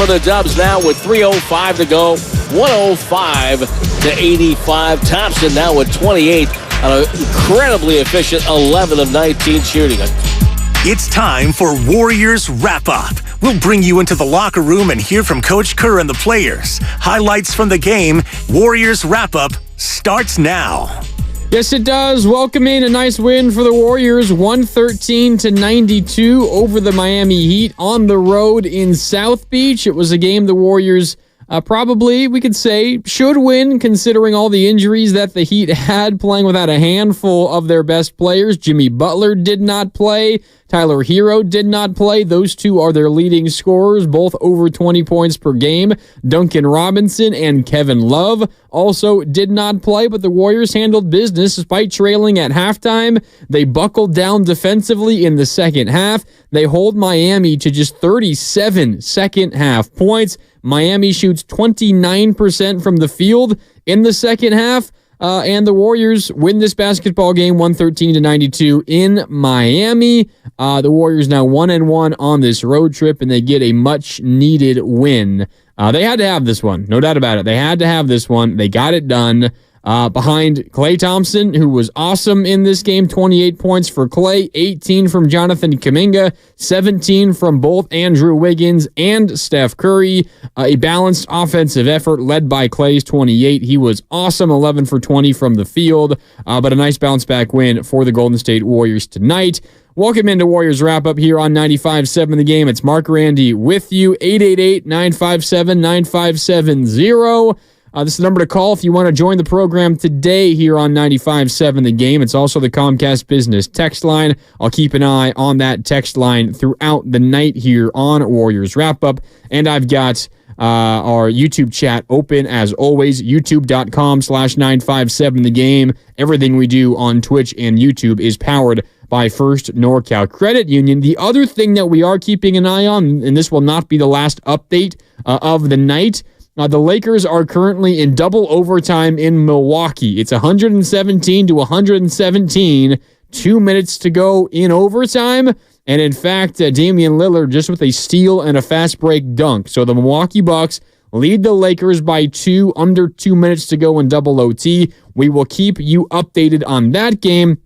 for the Dubs now with 3:05 to go. 105-85. Thompson now with 28 on an incredibly efficient 11 of 19 shooting. It's time for Warriors Wrap-Up. We'll bring you into the locker room and hear from Coach Kerr and the players. Highlights from the game. Warriors Wrap-Up starts now. Yes, it does. Welcome in a nice win for the Warriors, 113-92 over the Miami Heat on the road in South Beach. It was a game the Warriors probably, we could say, should win considering all the injuries that the Heat had, playing without a handful of their best players. Jimmy Butler did not play. Tyler Hero did not play. Those two are their leading scorers, both over 20 points per game. Duncan Robinson and Kevin Love also did not play, but the Warriors handled business despite trailing at halftime. They buckled down defensively in the second half. They hold Miami to just 37 second half points. Miami shoots 29% from the field in the second half. And the Warriors win this basketball game 113-92 in Miami. The Warriors now 1-1 on this road trip, and they get a much-needed win. They had to have this one, no doubt about it. They had to have this one. They got it done. Behind Klay Thompson, who was awesome in this game, 28 points for Klay, 18 from Jonathan Kuminga, 17 from both Andrew Wiggins and Steph Curry. A balanced offensive effort led by Klay's 28. He was awesome, 11 for 20 from the field, but a nice bounce-back win for the Golden State Warriors tonight. Welcome into Warriors Wrap-Up here on 95.7 The Game. It's Mark Randy with you, 888-957-9570. This is the number to call if you want to join the program today here on 95.7 The Game. It's also the Comcast Business text line. I'll keep an eye on that text line throughout the night here on Warriors Wrap-Up. And I've got our YouTube chat open as always, youtube.com/957 The Game. Everything we do on Twitch and YouTube is powered by First NorCal Credit Union. The other thing that we are keeping an eye on, and this will not be the last update of the night, the Lakers are currently in double overtime in Milwaukee. It's 117-117, 2 minutes to go in overtime. And in fact, Damian Lillard just with a steal and a fast break dunk. So the Milwaukee Bucks lead the Lakers by 2, under 2 minutes to go in double OT. We will keep you updated on that game.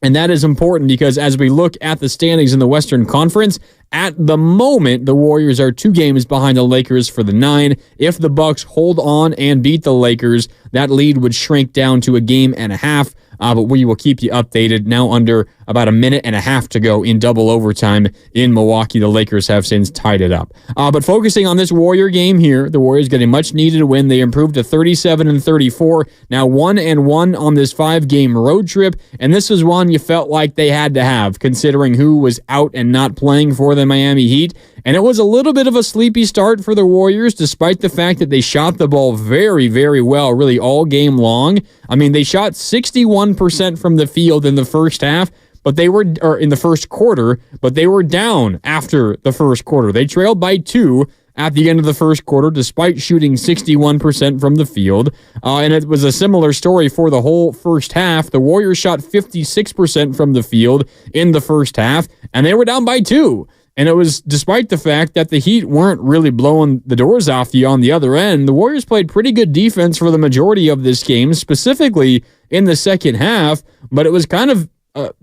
And that is important because as we look at the standings in the Western Conference, at the moment, the Warriors are 2 games behind the Lakers for the 9. If the Bucks hold on and beat the Lakers, that lead would shrink down to a game and a half. But we will keep you updated. Now under about a minute and a half to go in double overtime in Milwaukee. The Lakers have since tied it up. But focusing on this Warrior game here, the Warriors get a much-needed win. They improved to 37-34, now 1-1 on this 5-game road trip. And this was one you felt like they had to have, considering who was out and not playing for the Miami Heat. And it was a little bit of a sleepy start for the Warriors, despite the fact that they shot the ball very, very well, really all game long. I mean, they shot 61% from the field in the first half, but they were, or in the first quarter, but they were down after the first quarter. They trailed by 2 at the end of the first quarter, despite shooting 61% from the field. And it was a similar story for the whole first half. The Warriors shot 56% from the field in the first half, and they were down by 2. And it was despite the fact that the Heat weren't really blowing the doors off you on the other end. The Warriors played pretty good defense for the majority of this game, specifically in the second half, but it was kind of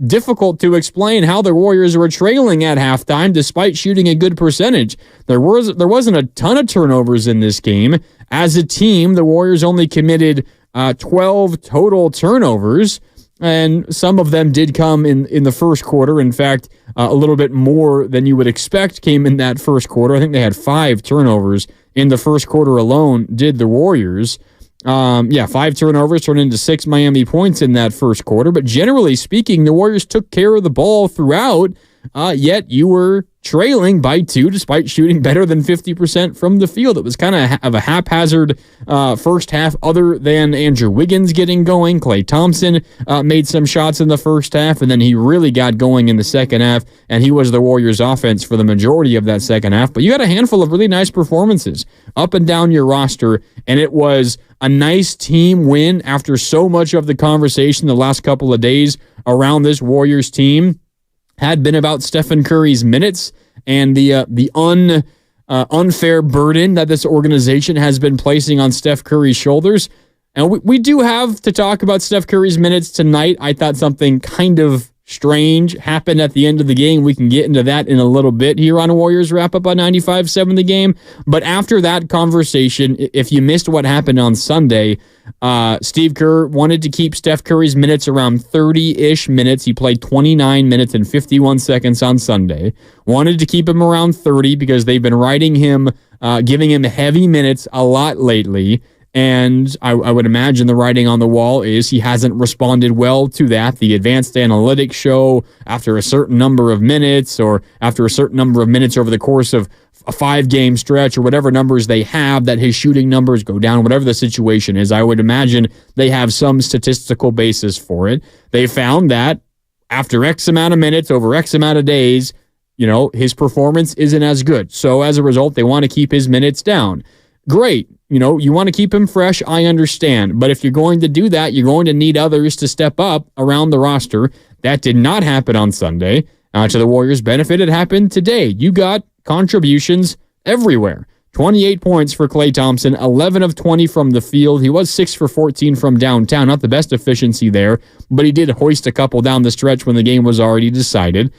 difficult to explain how the Warriors were trailing at halftime despite shooting a good percentage. There wasn't a ton of turnovers in this game. As a team, the Warriors only committed 12 total turnovers, and some of them did come in the first quarter. In fact, a little bit more than you would expect came in that first quarter. I think they had 5 turnovers in the first quarter alone, did the Warriors. 5 turnovers turned into 6 Miami points in that first quarter. But generally speaking, the Warriors took care of the ball throughout, yet you were trailing by 2 despite shooting better than 50% from the field. It was kind of a haphazard first half other than Andrew Wiggins getting going. Klay Thompson made some shots in the first half, and then he really got going in the second half, and he was the Warriors' offense for the majority of that second half. But you had a handful of really nice performances up and down your roster, and it was a nice team win after so much of the conversation the last couple of days around this Warriors team had been about Stephen Curry's minutes and the unfair burden that this organization has been placing on Steph Curry's shoulders. And we do have to talk about Steph Curry's minutes tonight. I thought something kind of strange happened at the end of the game. We can get into that in a little bit here on Warriors Wrap Up on 95.7 The Game. But after that conversation, if you missed what happened on Sunday, Steve Kerr wanted to keep Steph Curry's minutes around 30-ish minutes. He played 29 minutes and 51 seconds on Sunday. Wanted to keep him around 30 because they've been riding him, giving him heavy minutes a lot lately. And I would imagine the writing on the wall is he hasn't responded well to that. The advanced analytics show after a certain number of minutes or after a certain number of minutes over the course of a 5-game stretch or whatever numbers they have, that his shooting numbers go down, whatever the situation is. I would imagine they have some statistical basis for it. They found that after X amount of minutes over X amount of days, his performance isn't as good. So as a result, they want to keep his minutes down. Great. You want to keep him fresh, I understand. But if you're going to do that, you're going to need others to step up around the roster. That did not happen on Sunday. To the Warriors' benefit, it happened today. You got contributions everywhere. 28 points for Klay Thompson, 11 of 20 from the field. He was 6 for 14 from downtown. Not the best efficiency there, but he did hoist a couple down the stretch when the game was already decided.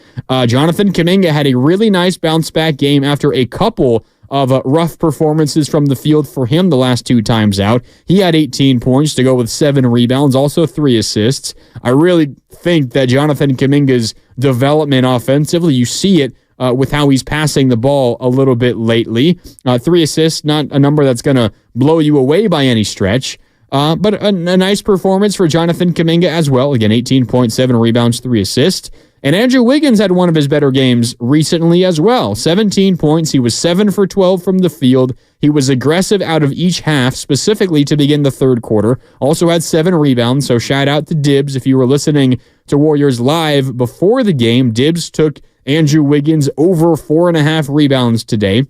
Jonathan Kuminga had a really nice bounce-back game after a couple of rough performances from the field for him the last 2 times out. He had 18 points to go with 7 rebounds, also 3 assists. I really think that Jonathan Kuminga's development offensively, you see it with how he's passing the ball a little bit lately. 3 assists, not a number that's going to blow you away by any stretch. But a nice performance for Jonathan Kuminga as well. Again, 18.7 rebounds, 3 assists. And Andrew Wiggins had one of his better games recently as well. 17 points. He was 7 for 12 from the field. He was aggressive out of each half, specifically to begin the third quarter. Also had 7 rebounds, so shout out to Dibs. If you were listening to Warriors Live before the game, Dibs took Andrew Wiggins over 4.5 rebounds today.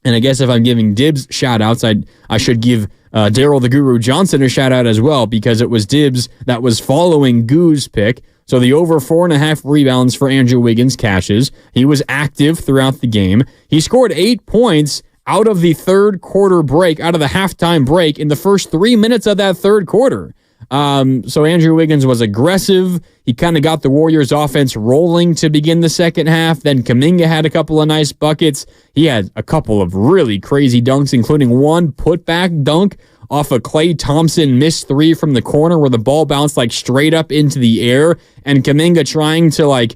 And I guess if I'm giving Dibs shout-outs, I should give Daryl the Guru Johnson a shout-out as well, because it was Dibs that was following Goo's pick. So the over 4.5 rebounds for Andrew Wiggins cashes. He was active throughout the game. He scored 8 points out of the third quarter break, out of the halftime break in the first 3 minutes of that third quarter. So Andrew Wiggins was aggressive. He kind of got the Warriors offense rolling to begin the second half. Then Kuminga had a couple of nice buckets. He had a couple of really crazy dunks, including one putback dunk off a Klay Thompson missed 3 from the corner where the ball bounced straight up into the air, and Kuminga trying to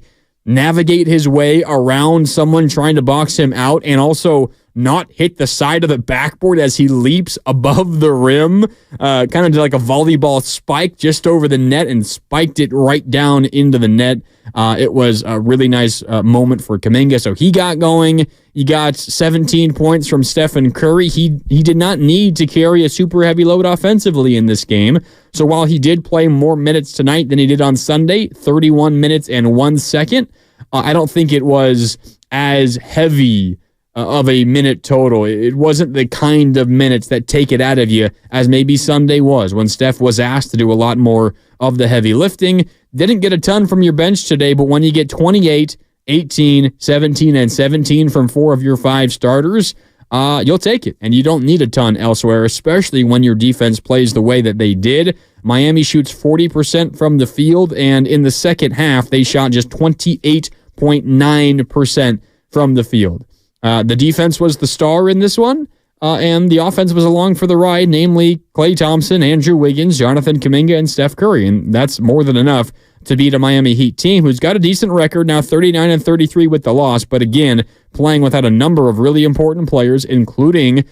navigate his way around someone trying to box him out and also not hit the side of the backboard as he leaps above the rim, kind of did a volleyball spike just over the net and spiked it right down into the net. It was a really nice moment for Kuminga. So he got going. He got 17 points from Stephen Curry. He did not need to carry a super heavy load offensively in this game. So while he did play more minutes tonight than he did on Sunday, 31 minutes and 1 second, I don't think it was as heavy of a minute total. It wasn't the kind of minutes that take it out of you as maybe Sunday was, when Steph was asked to do a lot more of the heavy lifting. Didn't get a ton from your bench today, but when you get 28, 18, 17, and 17 from 4 of your 5 starters, you'll take it. And you don't need a ton elsewhere, especially when your defense plays the way that they did. Miami shoots 40% from the field, and in the second half, they shot just 28.9% from the field. The defense was the star in this one, and the offense was along for the ride, namely Klay Thompson, Andrew Wiggins, Jonathan Kuminga, and Steph Curry, and that's more than enough to beat a Miami Heat team who's got a decent record now, 39-33 with the loss, but again, playing without a number of really important players, including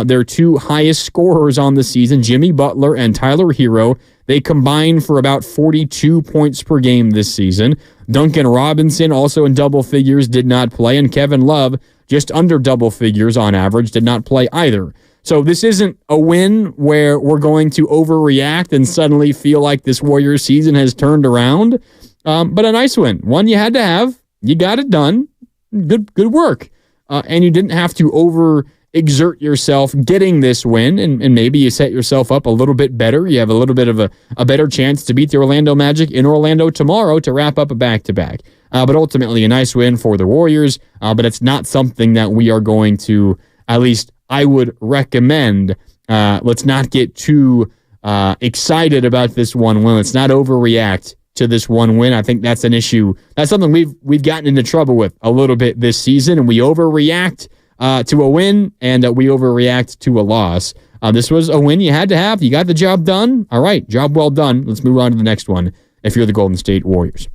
their 2 highest scorers on the season, Jimmy Butler and Tyler Hero. They combined for about 42 points per game this season. Duncan Robinson, also in double figures, did not play, and Kevin Love, just under double figures on average, did not play either. So this isn't a win where we're going to overreact and suddenly feel like this Warriors season has turned around, but a nice win. One you had to have. You got it done. Good work. And you didn't have to overexert yourself getting this win, and maybe you set yourself up a little bit better. You have a little bit of a better chance to beat the Orlando Magic in Orlando tomorrow to wrap up a back-to-back. But ultimately, a nice win for the Warriors. But it's not something that we are going to, at least I would recommend, let's not get too excited about this one win. Let's not overreact to this one win. I think that's an issue. That's something we've gotten into trouble with a little bit this season, and we overreact to a win, and we overreact to a loss. This was a win you had to have. You got the job done. All right, job well done. Let's move on to the next one if you're the Golden State Warriors.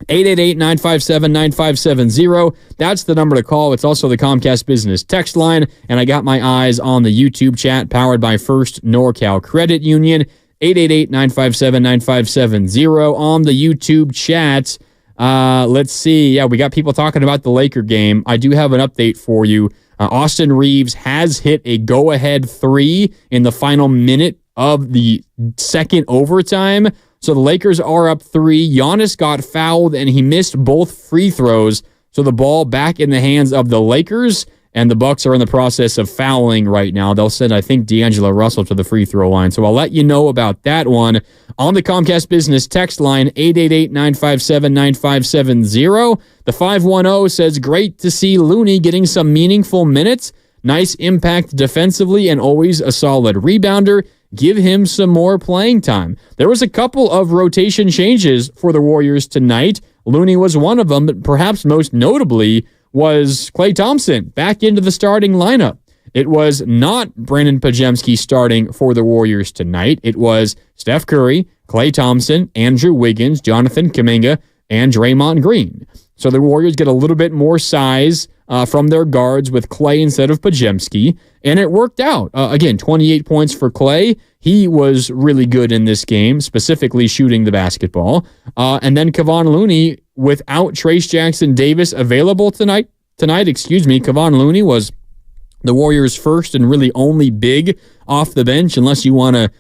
888-957-9570. That's the number to call. It's also the Comcast Business text line, and I got my eyes on the YouTube chat powered by First NorCal Credit Union. 888-957-9570 on the YouTube chat. Let's see. Yeah, we got people talking about the Laker game. I do have an update for you. Austin Reeves has hit a go-ahead 3 in the final minute of the second overtime. So the Lakers are up 3. Giannis got fouled, and he missed both free throws. So the ball back in the hands of the Lakers, and the Bucks are in the process of fouling right now. They'll send, I think, D'Angelo Russell to the free throw line. So I'll let you know about that one on the Comcast Business text line, 888-957-9570. The 510 says, great to see Looney getting some meaningful minutes. Nice impact defensively and always a solid rebounder. Give him some more playing time. There was a couple of rotation changes for the Warriors tonight. Looney was one of them, but perhaps most notably was Klay Thompson back into the starting lineup. It was not Brandon Podziemski starting for the Warriors tonight. It was Steph Curry, Klay Thompson, Andrew Wiggins, Jonathan Kuminga, and Draymond Green. So the Warriors get a little bit more size from their guards with Klay instead of Podziemski, and it worked out. Again, 28 points for Klay. He was really good in this game, specifically shooting the basketball. And then Kevon Looney, without Trace Jackson Davis available tonight, Kevon Looney was the Warriors' first and really only big off the bench, unless you want to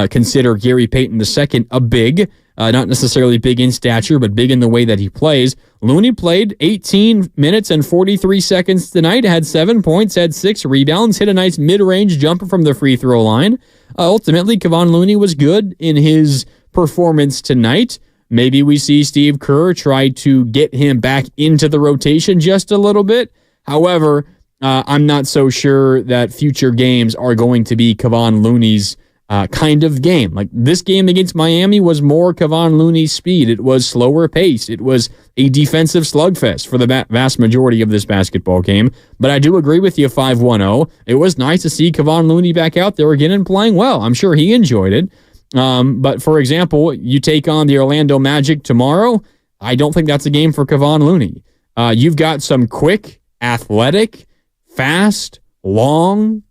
consider Gary Payton II a big. Not necessarily big in stature, but big in the way that he plays. Looney played 18 minutes and 43 seconds tonight, had 7 points, had 6 rebounds, hit a nice mid-range jumper from the free throw line. Ultimately, Kevon Looney was good in his performance tonight. Maybe we see Steve Kerr try to get him back into the rotation just a little bit. However, I'm not so sure that future games are going to be Kevon Looney's kind of game. Like this game against Miami was more Kevon Looney's speed. It was slower pace. It was a defensive slugfest for the vast majority of this basketball game. But I do agree with you, 510. It was nice to see Kevon Looney back out there again and playing well. I'm sure he enjoyed it. But for example, you take on the Orlando Magic tomorrow. I don't think that's a game for Kevon Looney. You've got some quick, athletic, fast, long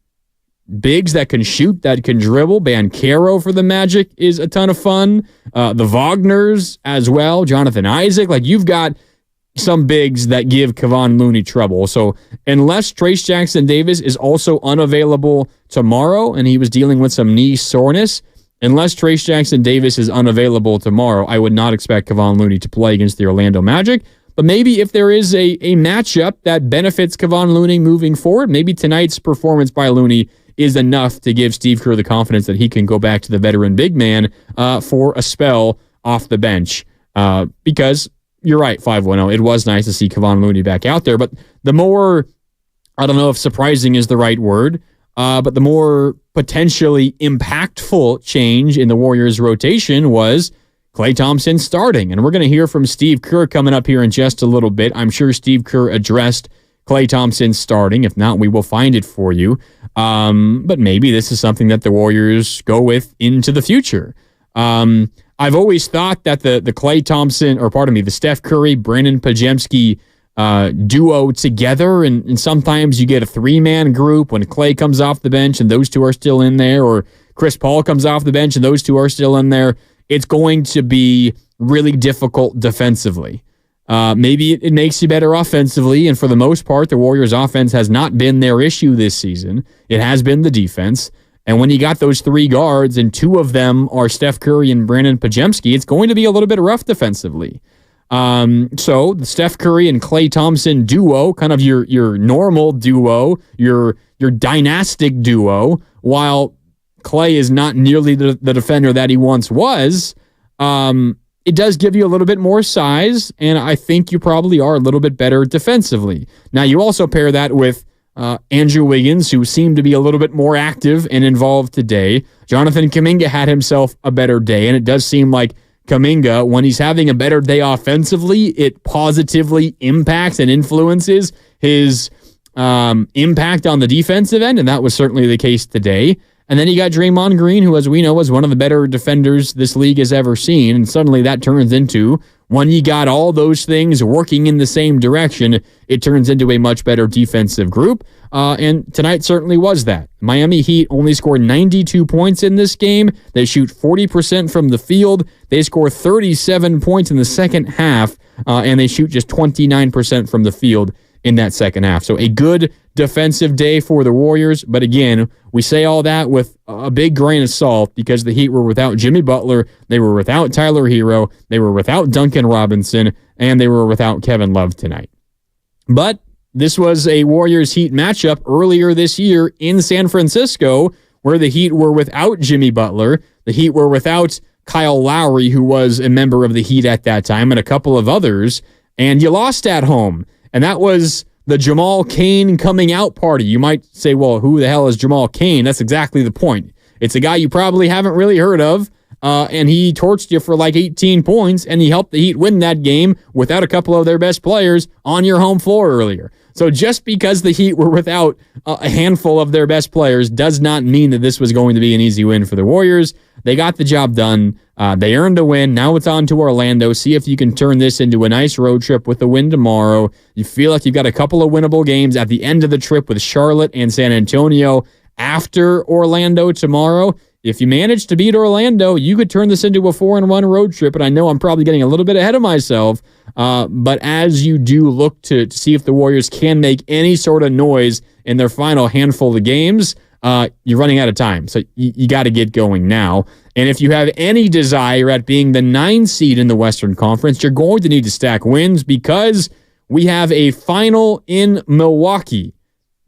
bigs that can shoot, that can dribble. Banchero for the Magic is a ton of fun. The Wagners as well. Jonathan Isaac. Like, you've got some bigs that give Kevon Looney trouble. So unless Trace Jackson Davis is also unavailable tomorrow, and he was dealing with some knee soreness, unless Trace Jackson Davis is unavailable tomorrow, I would not expect Kevon Looney to play against the Orlando Magic. But maybe if there is a matchup that benefits Kevon Looney moving forward, maybe tonight's performance by Looney is enough to give Steve Kerr the confidence that he can go back to the veteran big man for a spell off the bench. Because you're right, 510. It was nice to see Kevon Looney back out there. But the more, I don't know if surprising is the right word, but the more potentially impactful change in the Warriors' rotation was Klay Thompson starting. And we're going to hear from Steve Kerr coming up here in just a little bit. I'm sure Steve Kerr addressed Klay Thompson starting. If not, we will find it for you. But maybe this is something that the Warriors go with into the future. I've always thought that the Klay Thompson, the Steph Curry, Brandon Podziemski duo together, and sometimes you get a 3-man group when Klay comes off the bench and those two are still in there, or Chris Paul comes off the bench and those two are still in there. It's going to be really difficult defensively. Maybe it makes you better offensively, and for the most part, the Warriors' offense has not been their issue this season. It has been the defense. And when you got those 3 guards and 2 of them are Steph Curry and Brandon Podziemski, it's going to be a little bit rough defensively. So the Steph Curry and Klay Thompson duo, kind of your normal duo, your dynastic duo, while Klay is not nearly the defender that he once was, it does give you a little bit more size, and I think you probably are a little bit better defensively. Now, you also pair that with Andrew Wiggins, who seemed to be a little bit more active and involved today. Jonathan Kuminga had himself a better day, and it does seem like Kuminga, when he's having a better day offensively, it positively impacts and influences his impact on the defensive end, and that was certainly the case today. And then you got Draymond Green, who, as we know, is one of the better defenders this league has ever seen, and suddenly that turns into, when you got all those things working in the same direction, it turns into a much better defensive group, and tonight certainly was that. Miami Heat only scored 92 points in this game. They shoot 40% from the field. They score 37 points in the second half, and they shoot just 29% from the field in that second half. So a good defensive day for the Warriors. But again, we say all that with a big grain of salt because the Heat were without Jimmy Butler, they were without Tyler Hero, they were without Duncan Robinson, and they were without Kevin Love tonight. But this was a Warriors-Heat matchup earlier this year in San Francisco where the Heat were without Jimmy Butler, the Heat were without Kyle Lowry, who was a member of the Heat at that time, and a couple of others, and you lost at home. And that was the Jamal Cain coming out party. You might say, well, who the hell is Jamal Cain? That's exactly the point. It's a guy you probably haven't really heard of, and he torched you for like 18 points, and he helped the Heat win that game without a couple of their best players on your home floor earlier. So just because the Heat were without a handful of their best players does not mean that this was going to be an easy win for the Warriors. They got the job done. They earned a win. Now it's on to Orlando. See if you can turn this into a nice road trip with a win tomorrow. You feel like you've got a couple of winnable games at the end of the trip with Charlotte and San Antonio after Orlando tomorrow. If you manage to beat Orlando, you could turn this into a 4-1 road trip, and I know I'm probably getting a little bit ahead of myself, but as you do look to see if the Warriors can make any sort of noise in their final handful of games, you're running out of time, so you got to get going now. And if you have any desire at being the 9 seed in the Western Conference, you're going to need to stack wins because we have a final in Milwaukee.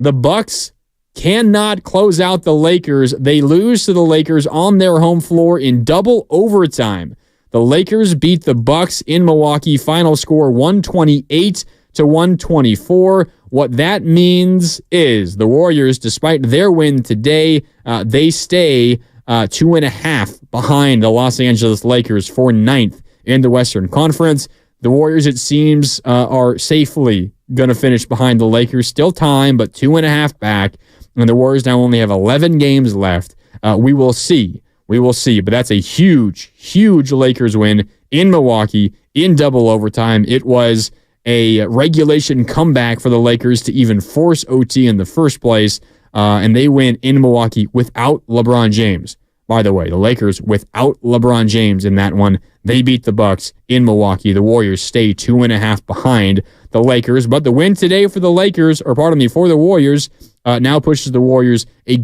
The Bucks cannot close out the Lakers. They lose to the Lakers on their home floor in double overtime. The Lakers beat the Bucks in Milwaukee. Final score 128-124. What that means is the Warriors, despite their win today, they stay 2.5 behind the Los Angeles Lakers for 9th in the Western Conference. The Warriors, it seems, are safely going to finish behind the Lakers. Still time, but 2.5 back. And the Warriors now only have 11 games left. We will see. We will see. But that's a huge, huge Lakers win in Milwaukee in double overtime. It was a regulation comeback for the Lakers to even force OT in the first place. And they win in Milwaukee without LeBron James. By the way, the Lakers without LeBron James in that one, they beat the Bucks in Milwaukee. The Warriors stay 2.5 behind the Lakers. But the win today for the Lakers, or pardon me, for the Warriors, now pushes the Warriors a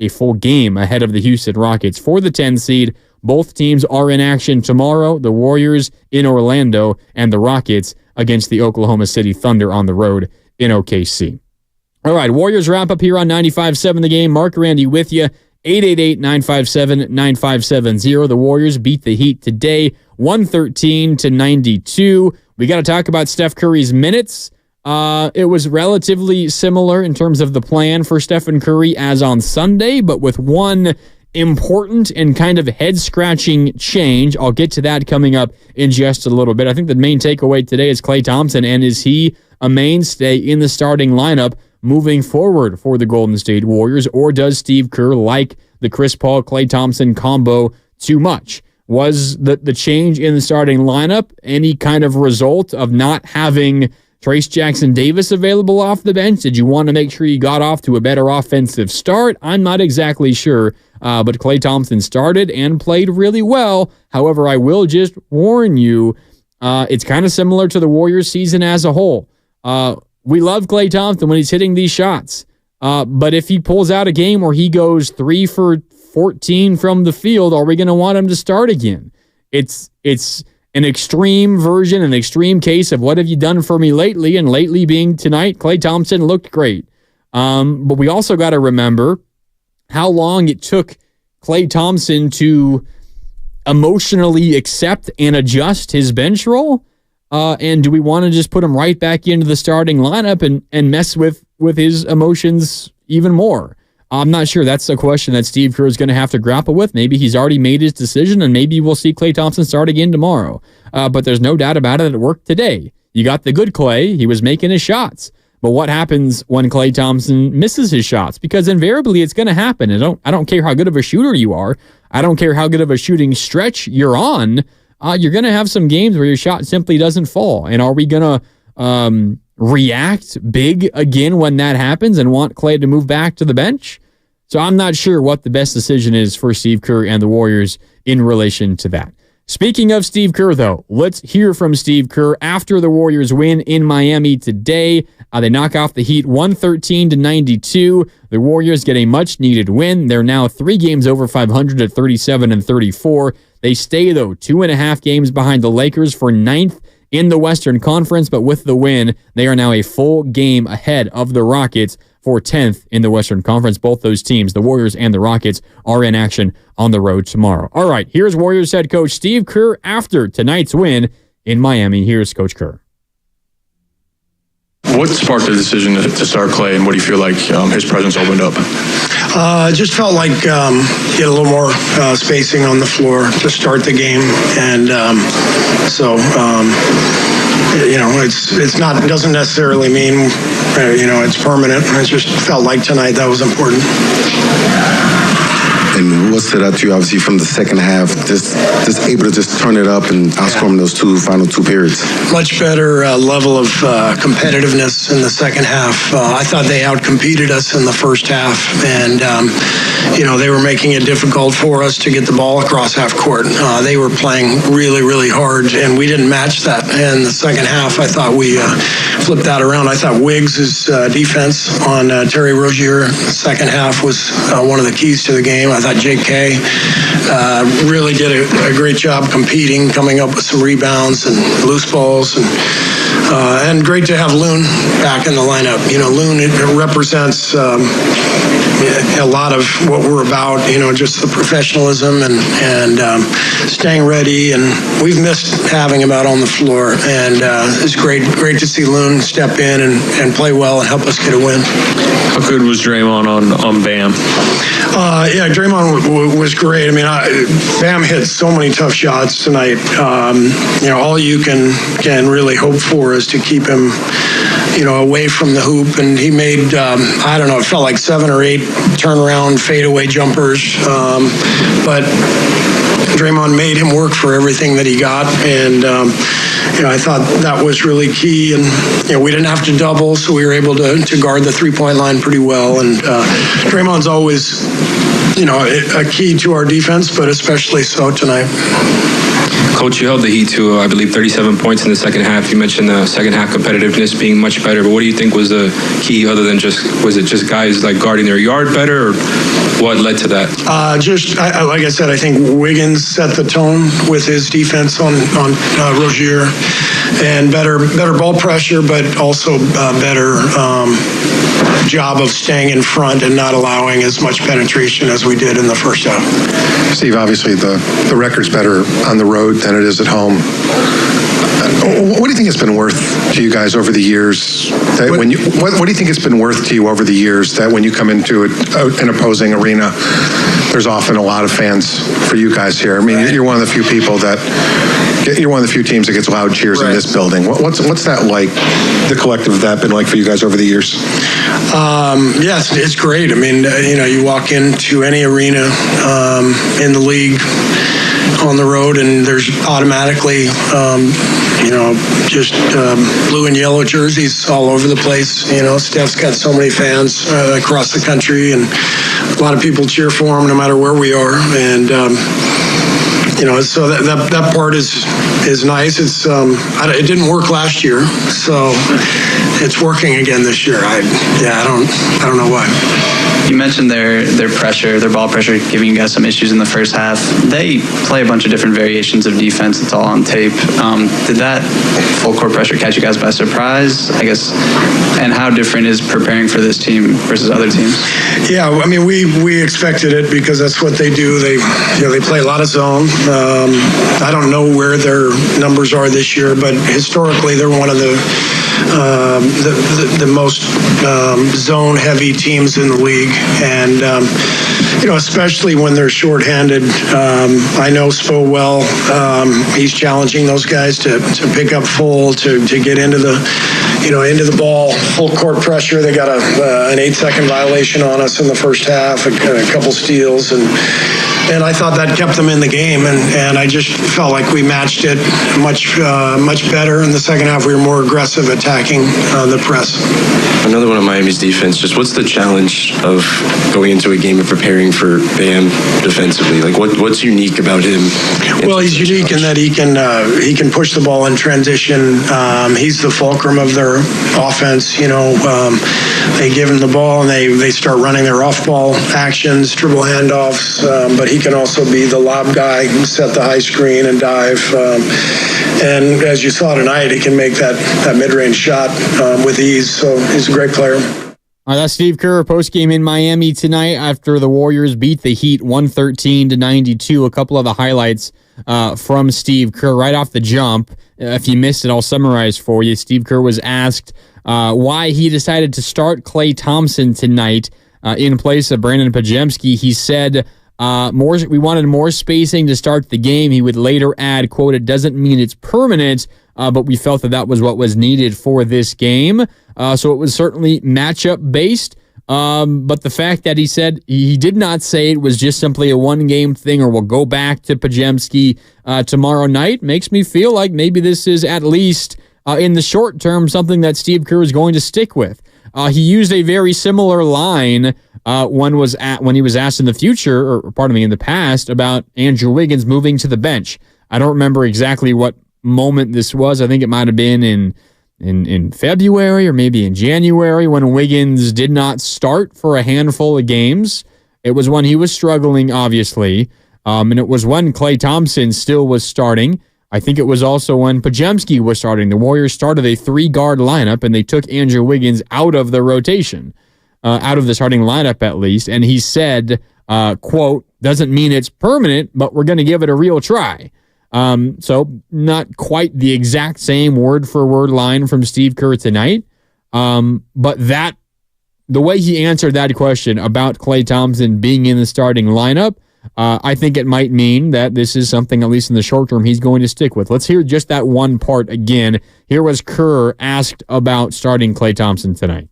full game ahead of the Houston Rockets for the 10 seed. Both teams are in action tomorrow. The Warriors in Orlando and the Rockets against the Oklahoma City Thunder on the road in OKC. All right, Warriors wrap up here on 95.7 The Game. Mark Randy with you. 888-957-9570. The Warriors beat the Heat today, 113-92. We got to talk about Steph Curry's minutes. It was relatively similar in terms of the plan for Stephen Curry as on Sunday, but with one important and kind of head-scratching change. I'll get to that coming up in just a little bit. I think the main takeaway today is Klay Thompson, and is he a mainstay in the starting lineup moving forward for the Golden State Warriors, or does Steve Kerr like the Chris Paul-Klay Thompson combo too much? Was the change in the starting lineup any kind of result of not having Trace Jackson-Davis available off the bench? Did you want to make sure you got off to a better offensive start? I'm not exactly sure, but Klay Thompson started and played really well. However, I will just warn you, it's kind of similar to the Warriors season as a whole. We love Klay Thompson when he's hitting these shots, but if he pulls out a game where he goes 3 for 14 from the field, are we going to want him to start again? It's an extreme version, an extreme case of what have you done for me lately, and lately being tonight, Klay Thompson looked great. But we also got to remember how long it took Klay Thompson to emotionally accept and adjust his bench role? And do we want to just put him right back into the starting lineup and mess with his emotions even more? I'm not sure. That's a question that Steve Kerr is going to have to grapple with. Maybe he's already made his decision, and maybe we'll see Klay Thompson start again tomorrow. But there's no doubt about it worked today. You got the good Klay. He was making his shots. But what happens when Klay Thompson misses his shots? Because invariably it's going to happen. I don't care how good of a shooter you are. I don't care how good of a shooting stretch you're on. You're going to have some games where your shot simply doesn't fall. And are we going to react big again when that happens and want Klay to move back to the bench? So I'm not sure what the best decision is for Steve Kerr and the Warriors in relation to that. Speaking of Steve Kerr, though, let's hear from Steve Kerr after the Warriors win in Miami today. They knock off the Heat 113-92. The Warriors get a much-needed win. They're now 3 games over 500 at 37-34. They stay, though, 2.5 games behind the Lakers for 9th in the Western Conference, but with the win, they are now a full game ahead of the Rockets for 10th in the Western Conference. Both those teams, the Warriors and the Rockets, are in action on the road tomorrow. All right, here's Warriors head coach Steve Kerr after tonight's win in Miami. Here's Coach Kerr. What sparked the decision to start Klay, and what do you feel like his presence opened up? Just felt like he had a little more spacing on the floor to start the game, and it's not, it doesn't necessarily mean it's permanent. I just felt like tonight that was important. And what stood out to you, obviously, from the second half, just able to just turn it up and outscore those final two periods? Much better level of competitiveness in the second half. I thought they outcompeted us in the first half, and they were making it difficult for us to get the ball across half court. They were playing really, really hard, and we didn't match that. In the second half, I thought we flipped that around. I thought Wiggs' defense on Terry Rozier second half was one of the keys to the game. I thought J.K. Really did a great job competing, coming up with some rebounds and loose balls, and great to have Loon back in the lineup. Loon represents a lot of what we're about. Just the professionalism and staying ready. And we've missed having him out on the floor, and it's great to see Loon step in and play well and help us get a win. How good was Draymond on Bam? Draymond was great. I mean, Bam hit so many tough shots tonight. All you can really hope for is to keep him, away from the hoop. And he made, it felt like 7 or 8 turnaround fadeaway jumpers. But Draymond made him work for everything that he got. And, I thought that was really key. And, we didn't have to double, so we were able to guard the 3-point line pretty well. And Draymond's always, a key to our defense, but especially so tonight. Coach, you held the Heat to, I believe, 37 points in the second half. You mentioned the second half competitiveness being much better, but what do you think was the key other than was it just guys like guarding their yard better, or what led to that? Like I said, I think Wiggins set the tone with his defense on Rozier, and better ball pressure, but also better job of staying in front and not allowing as much penetration as we did in the first half. Steve, obviously the record's better on the road than it is at home. What do you think it's been worth to you guys over the years? What do you think it's been worth to you over the years that when you come into an opposing arena, there's often a lot of fans for you guys here? I mean, you're one of the few people you're one of the few teams that gets loud cheers in this building. What's that like? The collective of that been like for you guys over the years? Yes, it's great. I mean, you walk into any arena in the league on the road, and there's automatically, just blue and yellow jerseys all over the place. Steph's got so many fans across the country, and a lot of people cheer for him no matter where we are. And so that part is nice. It's it didn't work last year, so it's working again this year. I don't know why. You mentioned their pressure, their ball pressure, giving you guys some issues in the first half. They play a bunch of different variations of defense. It's all on tape. Did that full court pressure catch you guys by surprise, I guess? And how different is preparing for this team versus other teams? Yeah, I mean, we expected it because that's what they do. They play a lot of zones. I don't know where their numbers are this year, but historically they're one of the most zone-heavy teams in the league, and especially when they're shorthanded. I know Spo well. He's challenging those guys to pick up full, to get into the ball, full court pressure. They got an 8-second violation on us in the first half, a couple steals, and I thought that kept them in the game, and I just felt like we matched it much better in the second half. We were more aggressive attacking the press. Another one of Miami's defense, just what's the challenge of going into a game and preparing for Bam defensively? Like what's unique about him? Well, he's unique in that he can push the ball in transition. He's the fulcrum of their offense. They give him the ball and they start running their off-ball actions, dribble handoffs, but he can also be the lob guy, set the high screen and dive. And as you saw tonight, he can make that mid-range shot with ease. So he's a great player. All right, that's Steve Kerr postgame in Miami tonight after the Warriors beat the Heat 113-92. A couple of the highlights from Steve Kerr right off the jump. If you missed it, I'll summarize for you. Steve Kerr was asked why he decided to start Klay Thompson tonight in place of Brandon Podziemski. He said, we wanted more spacing to start the game. He would later add, quote, "It doesn't mean it's permanent, but we felt that was what was needed for this game." So it was certainly matchup based. But the fact that he said he did not say it was just simply a one-game thing or we'll go back to Podziemski tomorrow night makes me feel like maybe this is at least in the short term something that Steve Kerr is going to stick with. He used a very similar line when he was asked in the past about Andrew Wiggins moving to the bench. I don't remember exactly what moment this was. I think it might have been in February or maybe in January when Wiggins did not start for a handful of games. It was when he was struggling, obviously, and it was when Klay Thompson still was starting. I think it was also when Podziemski was starting. The Warriors started a 3-guard lineup, and they took Andrew Wiggins out of the rotation, out of the starting lineup at least, and he said, quote, "Doesn't mean it's permanent, but we're going to give it a real try." So not quite the exact same word-for-word line from Steve Kerr tonight, but the way he answered that question about Klay Thompson being in the starting lineup, I think it might mean that this is something, at least in the short term, he's going to stick with. Let's hear just that one part again. Here was Kerr asked about starting Klay Thompson tonight.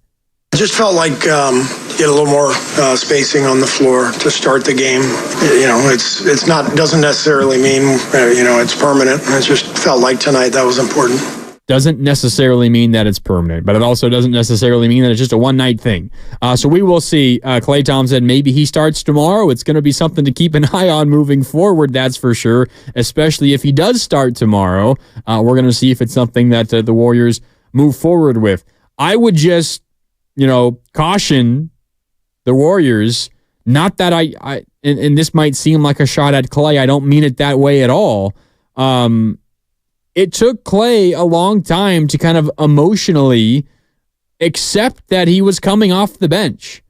I just felt like get a little more spacing on the floor to start the game. It's not doesn't necessarily mean it's permanent. It just felt like tonight that was important. Doesn't necessarily mean that it's permanent, but it also doesn't necessarily mean that it's just a one-night thing. So we will see. Klay Thompson, maybe he starts tomorrow. It's going to be something to keep an eye on moving forward, that's for sure, especially if he does start tomorrow. We're going to see if it's something that the Warriors move forward with. I would just, caution the Warriors, not that and this might seem like a shot at Klay. I don't mean it that way at all. It took Klay a long time to kind of emotionally accept that he was coming off the bench.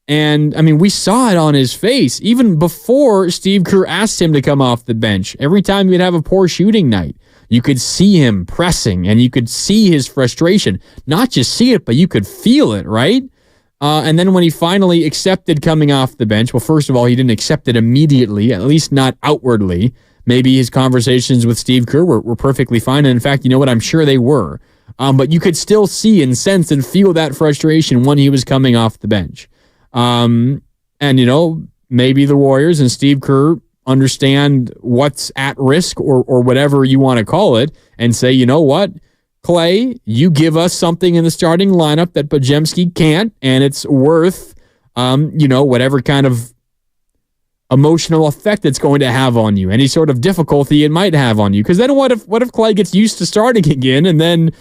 And, we saw it on his face, even before Steve Kerr asked him to come off the bench. Every time he'd have a poor shooting night, you could see him pressing, and you could see his frustration. Not just see it, but you could feel it, right? And then when he finally accepted coming off the bench, well, first of all, he didn't accept it immediately, at least not outwardly. Maybe his conversations with Steve Kerr were perfectly fine. And in fact, you know what? I'm sure they were. But you could still see and sense and feel that frustration when he was coming off the bench. And, maybe the Warriors and Steve Kerr understand what's at risk or whatever you want to call it and say, you know what, Klay, you give us something in the starting lineup that Podziemski can't, and it's worth, whatever kind of emotional effect it's going to have on you, any sort of difficulty it might have on you. Because then what if Klay gets used to starting again, and then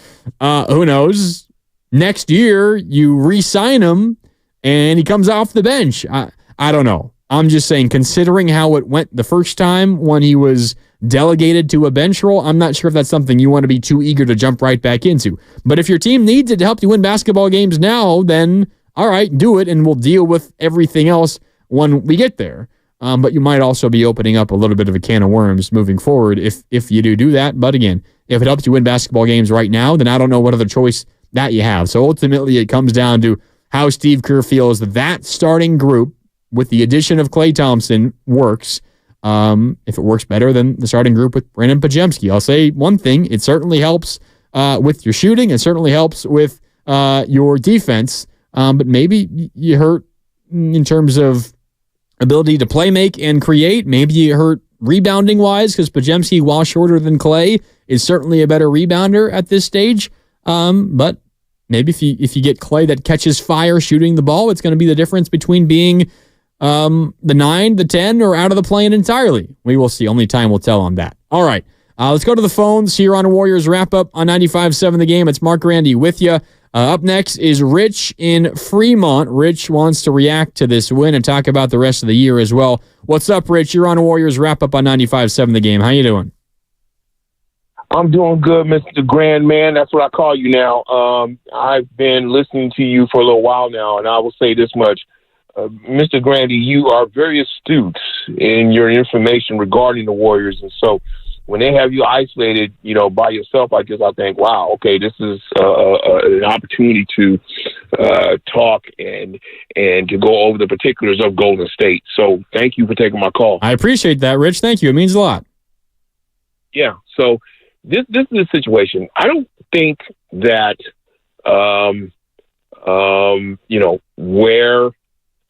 who knows, next year you re-sign him and he comes off the bench. I don't know. I'm just saying, considering how it went the first time when he was delegated to a bench role, I'm not sure if that's something you want to be too eager to jump right back into. But if your team needs it to help you win basketball games now, then all right, do it, and we'll deal with everything else when we get there. But you might also be opening up a little bit of a can of worms moving forward if you do that. But again, if it helps you win basketball games right now, then I don't know what other choice that you have. So ultimately, it comes down to how Steve Kerr feels that starting group with the addition of Klay Thompson works. If it works better than the starting group with Brandon Podziemski. I'll say one thing. It certainly helps with your shooting. It certainly helps with your defense. But maybe you hurt in terms of ability to play, make, and create. Maybe you hurt rebounding-wise because Podziemski, while shorter than Klay, is certainly a better rebounder at this stage. But maybe if you get Klay that catches fire shooting the ball, it's going to be the difference between being the 9, the 10, or out of the play-in entirely. We will see. Only time will tell on that. All right. Let's go to the phones here on Warriors Wrap-Up on 95.7 The Game. It's Mark Randy with you. Up next is Rich in Fremont. Rich wants to react to this win and talk about the rest of the year as well. What's up, Rich? You're on Warriors Wrap-Up on 95.7 The Game. How you doing? I'm doing good, Mr. Grand Man. That's what I call you now. I've been listening to you for a little while now, and I will say this much. Mr. Grandy, you are very astute in your information regarding the Warriors. And so when they have you isolated, by yourself like this, I think, wow, okay, this is an opportunity to talk and to go over the particulars of Golden State. So thank you for taking my call. I appreciate that, Rich. Thank you. It means a lot. Yeah. So this is the situation. I don't think that, where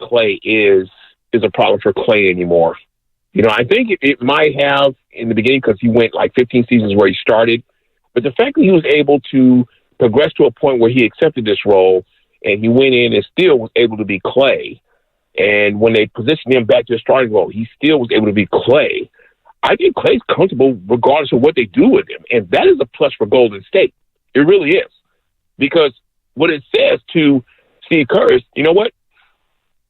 Klay is a problem for Klay anymore. I think it might have in the beginning because he went like 15 seasons where he started. But the fact that he was able to progress to a point where he accepted this role and he went in and still was able to be Klay. And when they positioned him back to the starting role, he still was able to be Klay. I think Klay's comfortable regardless of what they do with him. And that is a plus for Golden State. It really is. Because what it says to Steve Kerr is, you know what?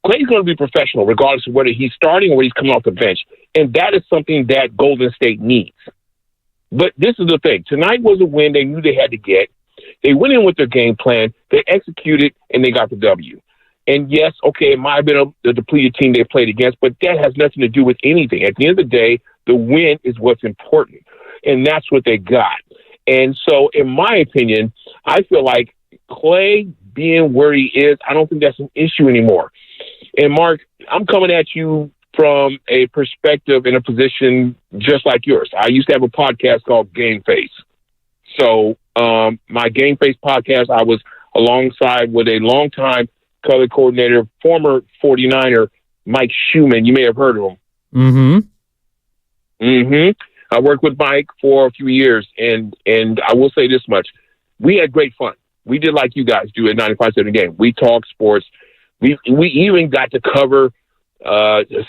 Klay's going to be professional regardless of whether he's starting or whether he's coming off the bench. And that is something that Golden State needs. But this is the thing. Tonight was a win they knew they had to get. They went in with their game plan. They executed, and they got the W. And yes, okay, it might have been the depleted team they played against, but that has nothing to do with anything. At the end of the day, the win is what's important. And that's what they got. And so, in my opinion, I feel like Klay being where he is, I don't think that's an issue anymore. And Mark, I'm coming at you from a perspective and a position just like yours. I used to have a podcast called Game Face. So my Game Face podcast, I was alongside with a longtime color coordinator, former 49er, Mike Schumann. You may have heard of him. I worked with Mike for a few years, and I will say this much. We had great fun. We did like you guys do at 95.7 The Game. We talked sports. We even got to cover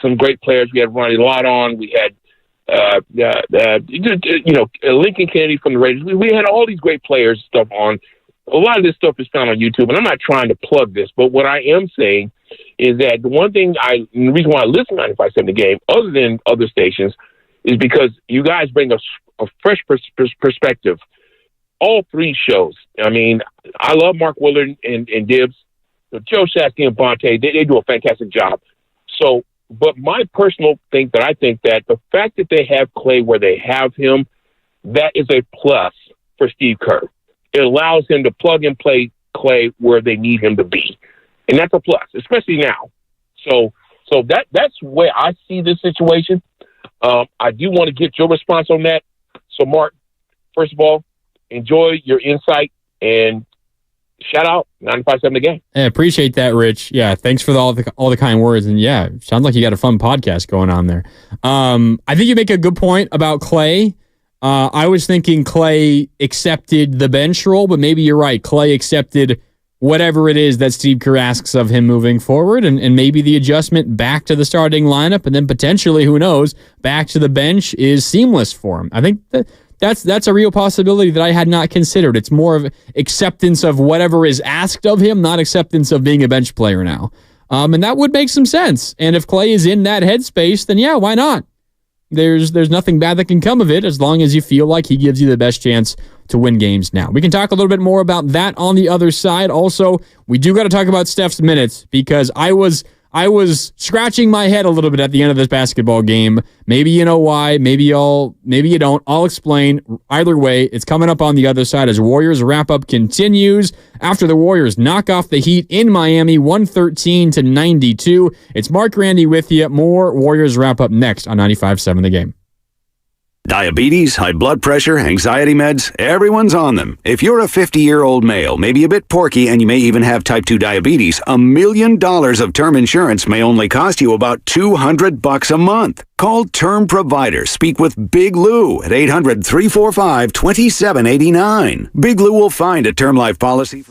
some great players. We had Ronnie Lott on. We had Lincoln Kennedy from the Raiders. We had all these great players and stuff on. A lot of this stuff is found on YouTube, and I'm not trying to plug this, but what I am saying is that the one thing the reason why I listen to 95.7 The Game, other than other stations, is because you guys bring a fresh perspective. All three shows. I mean, I love Mark Willard and Dibbs. Joe Shasky and Bonte, they do a fantastic job. So, but my personal thing that I think that the fact that they have Klay where they have him, that is a plus for Steve Kerr. It allows him to plug and play Klay where they need him to be. And that's a plus, especially now. So that's where I see this situation. I do want to get your response on that. So, Mark, first of all, enjoy your insight and shout out 95.7 The Game. I appreciate that, Rich. Yeah, thanks for all the kind words. And yeah, sounds like you got a fun podcast going on there. I think you make a good point about Klay. I was thinking Klay accepted the bench role, but maybe you're right. Klay accepted whatever it is that Steve Kerr asks of him moving forward, and maybe the adjustment back to the starting lineup and then potentially, who knows, back to the bench is seamless for him. I think that's a real possibility that I had not considered. It's more of acceptance of whatever is asked of him, not acceptance of being a bench player now. And that would make some sense. And if Klay is in that headspace, then yeah, why not? There's nothing bad that can come of it as long as you feel like he gives you the best chance to win games now. We can talk a little bit more about that on the other side. Also, we do got to talk about Steph's minutes because I was I was scratching my head a little bit at the end of this basketball game. Maybe you know why. Maybe you don't. I'll explain. Either way, it's coming up on the other side as Warriors wrap-up continues after the Warriors knock off the Heat in Miami 113-92. It's Mark Randy with you. More Warriors wrap-up next on 95.7 The Game. Diabetes, high blood pressure, anxiety meds, everyone's on them. If you're a 50-year-old male, maybe a bit porky, and you may even have type 2 diabetes, $1 million of term insurance may only cost you about $200 a month. Call Term Provider. Speak with Big Lou at 800-345-2789. Big Lou will find a term life policy.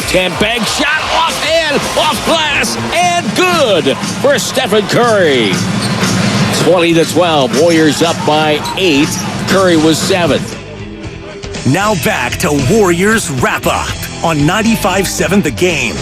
left-hand bank shot, offhand, off glass, and good for Stephen Curry. 20-12, Warriors up by 8. Curry was 7th. Now back to Warriors Wrap-Up on 95.7 The Game.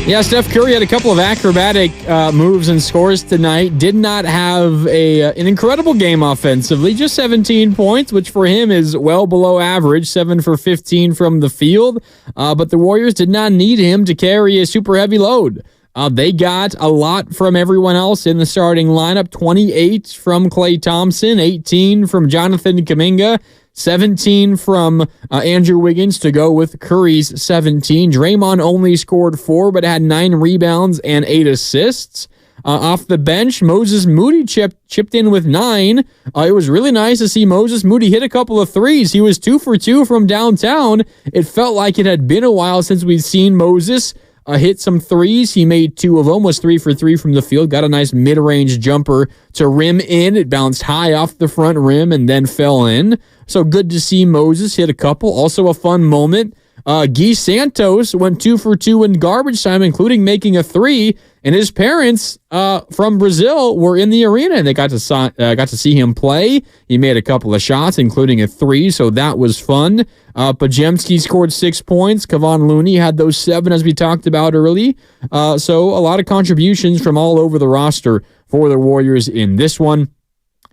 Yeah, Steph Curry had a couple of acrobatic moves and scores tonight. Did not have an incredible game offensively, just 17 points, which for him is well below average, 7 for 15 from the field. But the Warriors did not need him to carry a super heavy load. They got a lot from everyone else in the starting lineup, 28 from Klay Thompson, 18 from Jonathan Kuminga, 17 from Andrew Wiggins to go with Curry's 17. Draymond only scored 4, but had 9 rebounds and 8 assists. Off the bench, Moses Moody chipped in with 9. It was really nice to see Moses Moody hit a couple of threes. He was 2 for 2 from downtown. It felt like it had been a while since we'd seen Moses hit some threes. He made 2 of them, was 3 for 3 from the field, got a nice mid-range jumper to rim in. It bounced high off the front rim and then fell in. So good to see Moses hit a couple. Also a fun moment. Guy Santos went 2 for 2 in garbage time, including making a 3, and his parents from Brazil were in the arena, and they got to see him play. He made a couple of shots, including a 3, so that was fun. Pajemski scored 6 points. Kevon Looney had those 7, as we talked about early. So a lot of contributions from all over the roster for the Warriors in this one,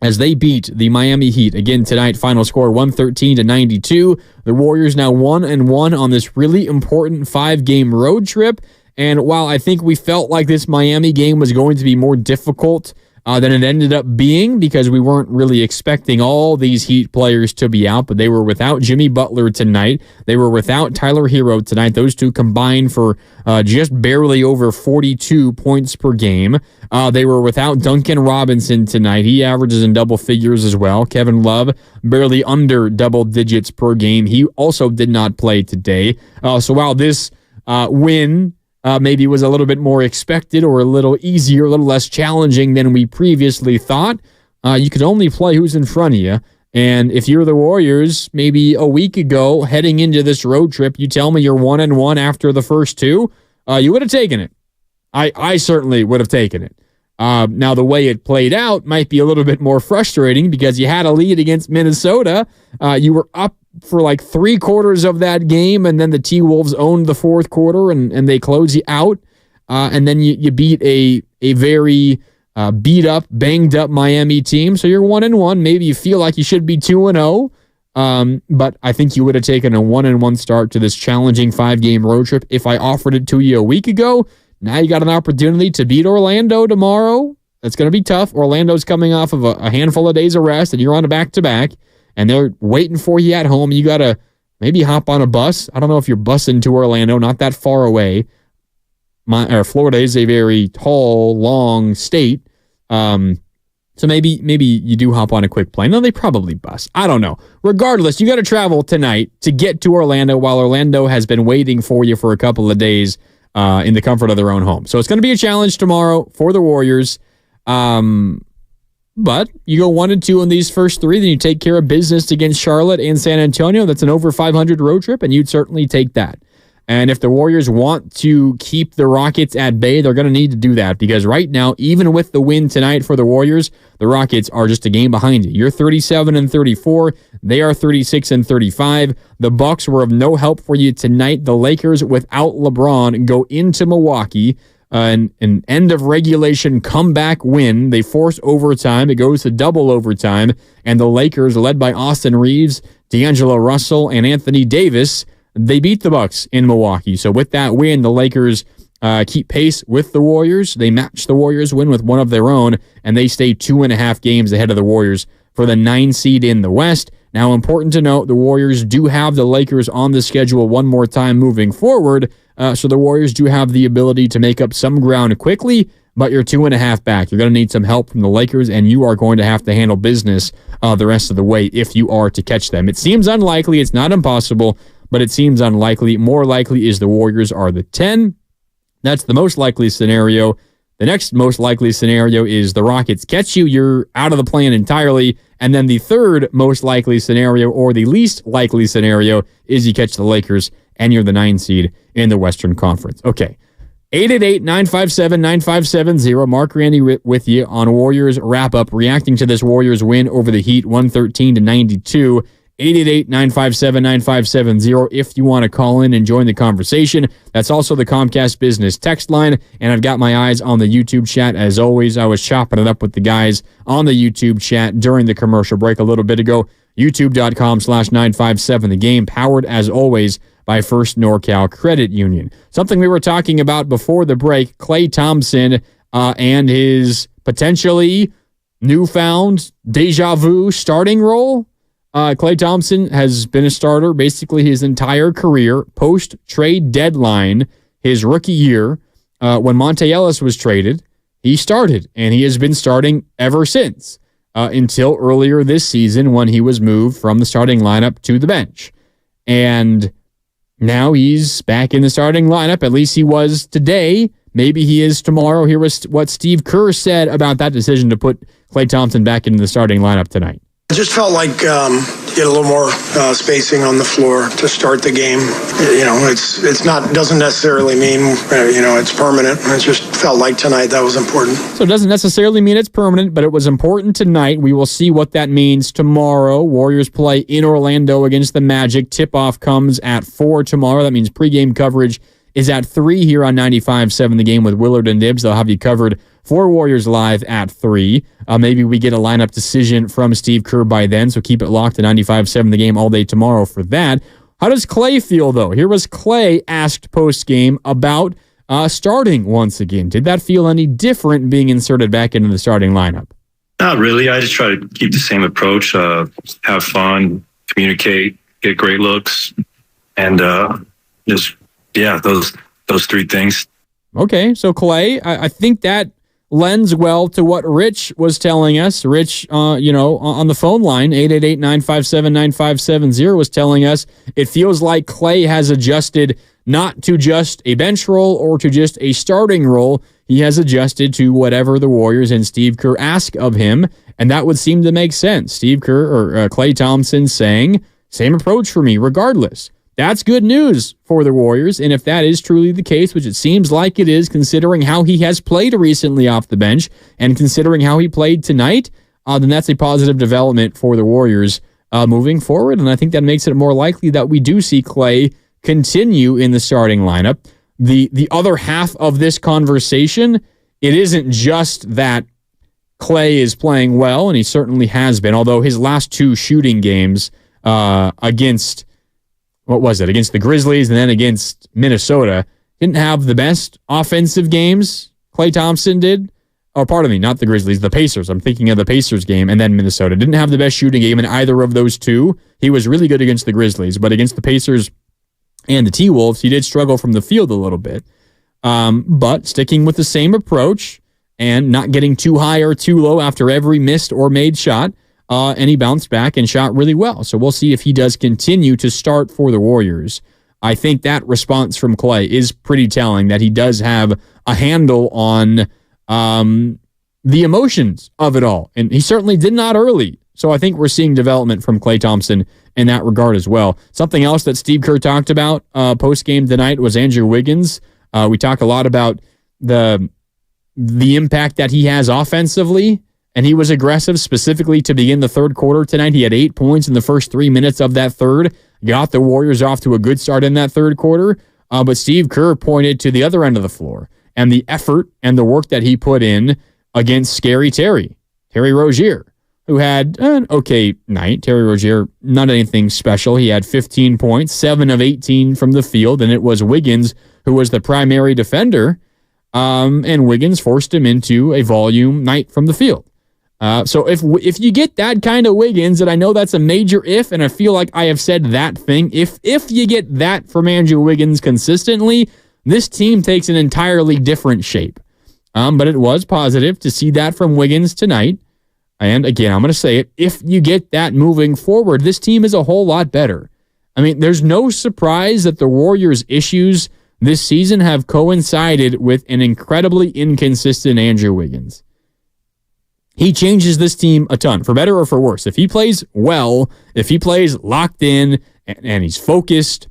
as they beat the Miami Heat again tonight. Final score 113-92. The Warriors now 1-1 on this really important 5-game road trip. And while I think we felt like this Miami game was going to be more difficult than it ended up being, because we weren't really expecting all these Heat players to be out, but they were without Jimmy Butler tonight. They were without Tyler Hero tonight. Those two combined for just barely over 42 points per game. They were without Duncan Robinson tonight. He averages in double figures as well. Kevin Love barely under double digits per game. He also did not play today. So while this win maybe was a little bit more expected, or a little easier, a little less challenging than we previously thought, you could only play who's in front of you. And if you're the Warriors, maybe a week ago, heading into this road trip, you tell me you're 1-1 after the first 2, you would have taken it. I certainly would have taken it. Now, the way it played out might be a little bit more frustrating, because you had a lead against Minnesota. You were up for like 3/4 of that game, and then the T-Wolves owned the 4th quarter, and they close you out. And then you beat a very beat up, banged up Miami team. So you're 1-1. Maybe you feel like you should be 2-0. But I think you would have taken a 1-1 start to this challenging 5-game road trip if I offered it to you a week ago. Now you got an opportunity to beat Orlando tomorrow. That's going to be tough. Orlando's coming off of a handful of days of rest, and you're on a back-to-back, and they're waiting for you at home. You got to maybe hop on a bus. I don't know if you're busing to Orlando, not that far away. Florida is a very tall, long state. So maybe you do hop on a quick plane. No, they probably bus. I don't know. Regardless, you got to travel tonight to get to Orlando, while Orlando has been waiting for you for a couple of days in the comfort of their own home. So it's going to be a challenge tomorrow for the Warriors. But you go 1-2 in these first 3, then you take care of business against Charlotte and San Antonio. That's an over 500 road trip, and you'd certainly take that. And if the Warriors want to keep the Rockets at bay, they're going to need to do that, because right now, even with the win tonight for the Warriors, the Rockets are just a game behind you. You're 37-34. They are 36-35. The Bucks were of no help for you tonight. The Lakers, without LeBron, go into Milwaukee. An end of regulation comeback win. They force overtime. It goes to double overtime. And the Lakers, led by Austin Reeves, D'Angelo Russell, and Anthony Davis, they beat the Bucks in Milwaukee. So with that win, the Lakers keep pace with the Warriors. They match the Warriors' win with one of their own, and they stay 2.5 games ahead of the Warriors for the 9 seed in the West. Now, important to note, the Warriors do have the Lakers on the schedule one more time moving forward, so the Warriors do have the ability to make up some ground quickly, but you're 2.5 back. You're going to need some help from the Lakers, and you are going to have to handle business the rest of the way if you are to catch them. It seems unlikely. It's not impossible, but it seems unlikely. More likely is the Warriors are the 10. That's the most likely scenario. The next most likely scenario is the Rockets catch you. You're out of the plan entirely. And then the third most likely scenario, or the least likely scenario, is you catch the Lakers and you're the 9 seed in the Western Conference. Okay. 888-957-9570. Mark Randy with you on Warriors wrap-up, reacting to this Warriors win over the Heat, 113-92. 888-957-9570 if you want to call in and join the conversation. That's also the Comcast Business text line, and I've got my eyes on the YouTube chat. As always, I was chopping it up with the guys on the YouTube chat during the commercial break a little bit ago. YouTube.com/957thegame, powered as always by First NorCal Credit Union. Something we were talking about before the break, Klay Thompson and his potentially newfound deja vu starting role. Klay Thompson has been a starter basically his entire career, post-trade deadline, his rookie year. When Monte Ellis was traded, he started, and he has been starting ever since, until earlier this season when he was moved from the starting lineup to the bench. And now he's back in the starting lineup. At least he was today. Maybe he is tomorrow. Here was what Steve Kerr said about that decision to put Klay Thompson back into the starting lineup tonight. I just felt like get a little more spacing on the floor to start the game. You know, it's not doesn't necessarily mean it's permanent. It just felt like tonight that was important. So it doesn't necessarily mean it's permanent, but it was important tonight. We will see what that means tomorrow. Warriors play in Orlando against the Magic. Tip-off comes at 4 tomorrow. That means pregame coverage is at 3 here on 95.7 The Game with Willard and Dibbs. They'll have you covered for Warriors Live at 3. Maybe we get a lineup decision from Steve Kerr by then, so keep it locked to 95.7 The Game all day tomorrow for that. How does Klay feel, though? Here was Klay asked post-game about starting once again. Did that feel any different being inserted back into the starting lineup? Not really. I just try to keep the same approach, have fun, communicate, get great looks, and those 3 things. Okay, so Klay, I think that lends well to what Rich was telling us. Rich, on the phone line, 888-957-9570, was telling us it feels like Klay has adjusted not to just a bench role or to just a starting role. He has adjusted to whatever the Warriors and Steve Kerr ask of him, and that would seem to make sense. Steve Kerr or Klay Thompson saying, same approach for me regardless. That's good news for the Warriors, and if that is truly the case, which it seems like it is considering how he has played recently off the bench and considering how he played tonight, then that's a positive development for the Warriors moving forward, and I think that makes it more likely that we do see Klay continue in the starting lineup. The other half of this conversation, it isn't just that Klay is playing well, and he certainly has been, although his last 2 shooting games against the Grizzlies and then against Minnesota, didn't have the best offensive games. Klay Thompson did. Oh, pardon me, not the Grizzlies, the Pacers. I'm thinking of the Pacers game and then Minnesota. Didn't have the best shooting game in either of those 2. He was really good against the Grizzlies, but against the Pacers and the T-Wolves, he did struggle from the field a little bit. But sticking with the same approach and not getting too high or too low after every missed or made shot, and he bounced back and shot really well. So we'll see if he does continue to start for the Warriors. I think that response from Klay is pretty telling, that he does have a handle on the emotions of it all. And he certainly did not early. So I think we're seeing development from Klay Thompson in that regard as well. Something else that Steve Kerr talked about post-game tonight was Andrew Wiggins. We talk a lot about the impact that he has offensively, and he was aggressive specifically to begin the third quarter tonight. He had 8 points in the first 3 minutes of that third, got the Warriors off to a good start in that third quarter, but Steve Kerr pointed to the other end of the floor and the effort and the work that he put in against Scary Terry Rozier, who had an okay night. Terry Rozier, not anything special. He had 15 points, 7 of 18 from the field, and it was Wiggins who was the primary defender, and Wiggins forced him into a volume night from the field. So if you get that kind of Wiggins, and I know that's a major if, and I feel like I have said that thing, if you get that from Andrew Wiggins consistently, this team takes an entirely different shape. But it was positive to see that from Wiggins tonight. And again, I'm going to say it, if you get that moving forward, this team is a whole lot better. I mean, there's no surprise that the Warriors' issues this season have coincided with an incredibly inconsistent Andrew Wiggins. He changes this team a ton, for better or for worse. If he plays well, if he plays locked in and he's focused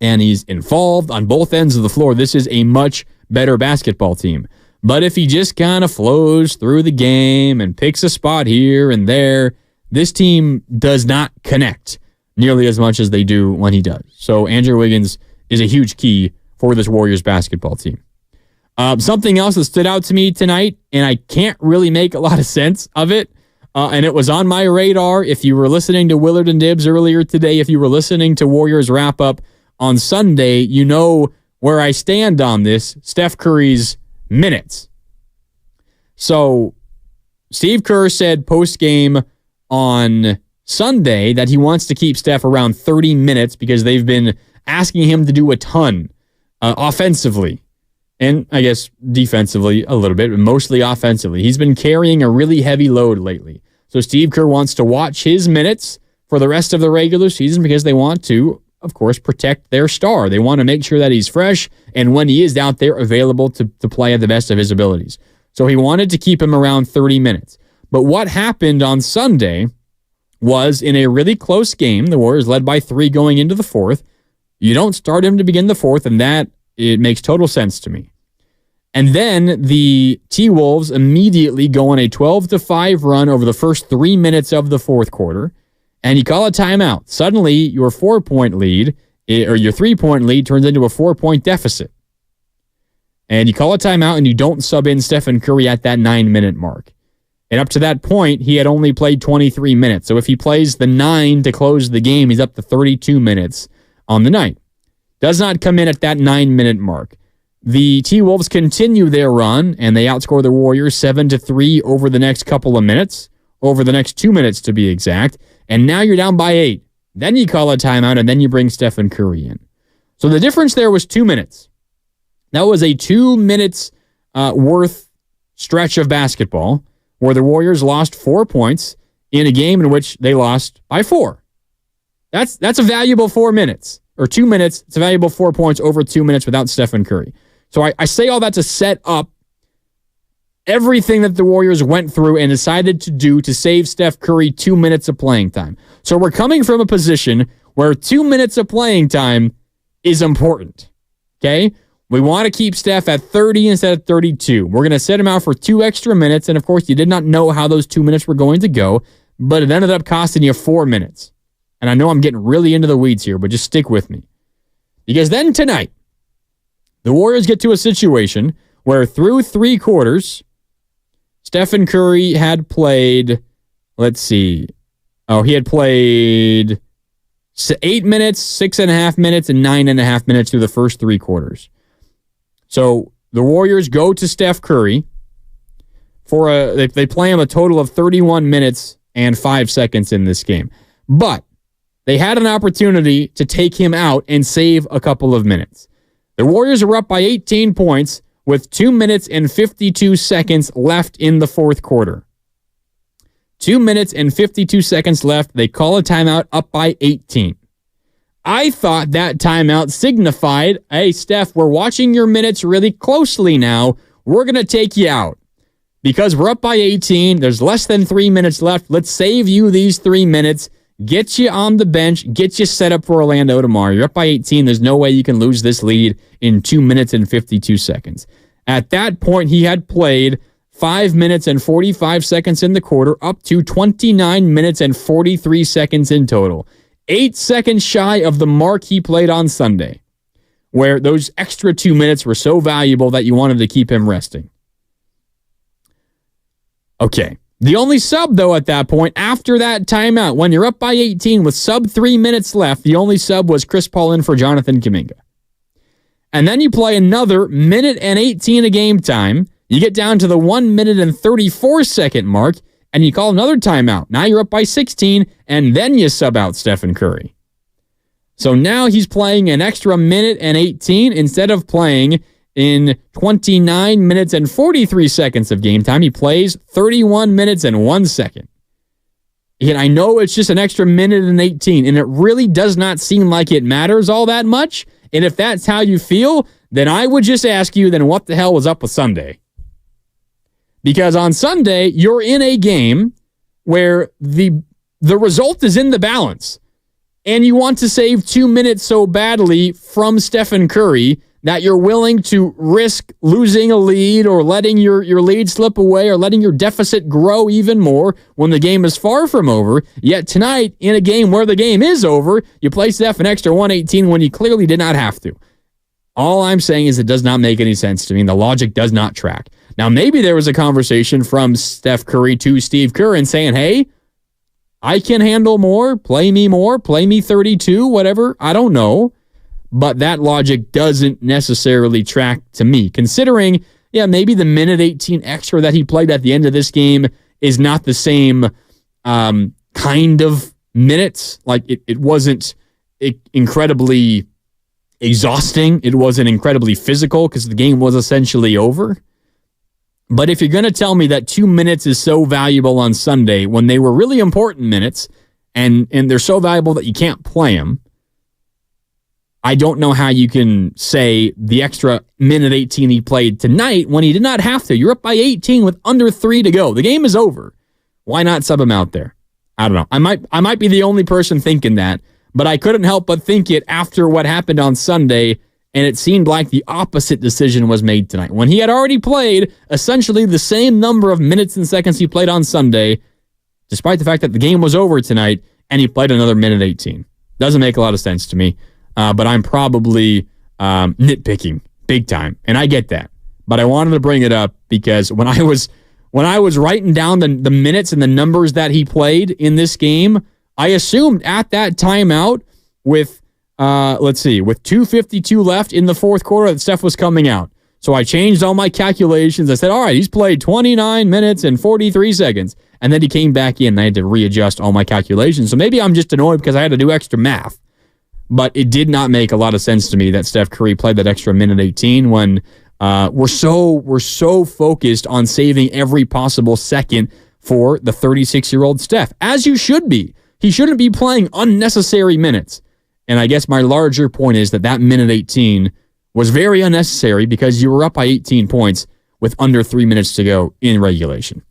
and he's involved on both ends of the floor, this is a much better basketball team. But if he just kind of flows through the game and picks a spot here and there, this team does not connect nearly as much as they do when he does. So Andrew Wiggins is a huge key for this Warriors basketball team. Something else that stood out to me tonight, and I can't really make a lot of sense of it, and it was on my radar. If you were listening to Willard and Dibs earlier today, if you were listening to Warriors Wrap-Up on Sunday, you know where I stand on this, Steph Curry's minutes. So Steve Kerr said post-game on Sunday that he wants to keep Steph around 30 minutes because they've been asking him to do a ton offensively. And I guess defensively a little bit, but mostly offensively. He's been carrying a really heavy load lately. So Steve Kerr wants to watch his minutes for the rest of the regular season because they want to, of course, protect their star. They want to make sure that he's fresh and when he is out there available to play at the best of his abilities. So he wanted to keep him around 30 minutes. But what happened on Sunday was in a really close game, the Warriors led by 3 going into the fourth. You don't start him to begin the fourth, and that it makes total sense to me. And then the T-Wolves immediately go on a 12-5 run over the first 3 minutes of the fourth quarter, and you call a timeout. Suddenly, your 4-point lead, or your 3-point lead, turns into a 4-point deficit. And you call a timeout, and you don't sub in Stephen Curry at that 9-minute mark. And up to that point, he had only played 23 minutes. So if he plays the 9 to close the game, he's up to 32 minutes on the night. Does not come in at that 9-minute mark. The T-Wolves continue their run, and they outscore the Warriors 7-3 over the next couple of minutes, over the next 2 minutes to be exact, and now you're down by 8. Then you call a timeout, and then you bring Stephen Curry in. So the difference there was 2 minutes. That was a 2 minutes worth stretch of basketball where the Warriors lost 4 points in a game in which they lost by 4. That's a valuable 4 minutes, or 2 minutes. It's a valuable 4 points over 2 minutes without Stephen Curry. So I say all that to set up everything that the Warriors went through and decided to do to save Steph Curry 2 minutes of playing time. So we're coming from a position where 2 minutes of playing time is important, okay? We want to keep Steph at 30 instead of 32. We're going to set him out for 2 extra minutes, and of course, you did not know how those 2 minutes were going to go, but it ended up costing you 4 minutes. And I know I'm getting really into the weeds here, but just stick with me. Because then tonight, the Warriors get to a situation where through 3 quarters, Stephen Curry had played, he had played 8 minutes, 6.5 minutes, and 9.5 minutes through the first 3 quarters. So the Warriors go to Steph Curry they play him a total of 31 minutes and 5 seconds in this game. But they had an opportunity to take him out and save a couple of minutes. The Warriors are up by 18 points with 2 minutes and 52 seconds left in the fourth quarter. 2 minutes and 52 seconds left. They call a timeout up by 18. I thought that timeout signified, hey, Steph, we're watching your minutes really closely now. We're going to take you out. Because we're up by 18, there's less than 3 minutes left. Let's save you these 3 minutes. Get you on the bench, get you set up for Orlando tomorrow. You're up by 18. There's no way you can lose this lead in 2 minutes and 52 seconds. At that point, he had played 5 minutes and 45 seconds in the quarter, up to 29 minutes and 43 seconds in total. 8 seconds shy of the mark he played on Sunday, where those extra 2 minutes were so valuable that you wanted to keep him resting. Okay. The only sub, though, at that point, after that timeout, when you're up by 18 with sub 3 minutes left, the only sub was Chris Paul in for Jonathan Kuminga. And then you play another minute and 18 of game time. You get down to the 1 minute and 34 second mark, and you call another timeout. Now you're up by 16, and then you sub out Stephen Curry. So now he's playing an extra minute and 18 instead of playing in 29 minutes and 43 seconds of game time. He plays 31 minutes and 1 second. And I know it's just an extra minute and 18, and it really does not seem like it matters all that much. And if that's how you feel, then I would just ask you, then what the hell was up with Sunday? Because on Sunday, you're in a game where the result is in the balance. and you want to save 2 minutes so badly from Stephen Curry that you're willing to risk losing a lead or letting your lead slip away or letting your deficit grow even more when the game is far from over. Yet tonight, in a game where the game is over, you play Steph an extra 118 when you clearly did not have to. All I'm saying is it does not make any sense to me. The logic does not track. Now, maybe there was a conversation from Steph Curry to Steve Kerr and saying, hey, I can handle more, play me 32, whatever. I don't know. But that logic doesn't necessarily track to me, considering, maybe the minute 18 extra that he played at the end of this game is not the same kind of minutes. Like, it wasn't incredibly exhausting. It wasn't incredibly physical because the game was essentially over. But if you're going to tell me that 2 minutes is so valuable on Sunday when they were really important minutes and they're so valuable that you can't play them, I don't know how you can say the extra minute 18 he played tonight when he did not have to. You're up by 18 with under 3 to go. The game is over. Why not sub him out there? I don't know. I might be the only person thinking that, but I couldn't help but think it after what happened on Sunday, and it seemed like the opposite decision was made tonight. When he had already played essentially the same number of minutes and seconds he played on Sunday, despite the fact that the game was over tonight, and he played another minute 18. Doesn't make a lot of sense to me. But I'm probably nitpicking big time, and I get that. But I wanted to bring it up because when I was writing down the minutes and the numbers that he played in this game, I assumed at that timeout with 2:52 left in the fourth quarter that Steph was coming out. So I changed all my calculations. I said, all right, he's played 29 minutes and 43 seconds. And then he came back in, and I had to readjust all my calculations. So maybe I'm just annoyed because I had to do extra math. But it did not make a lot of sense to me that Steph Curry played that extra minute 18 when we're so focused on saving every possible second for the 36-year-old Steph, as you should be. He shouldn't be playing unnecessary minutes. And I guess my larger point is that minute 18 was very unnecessary because you were up by 18 points with under 3 minutes to go in regulation.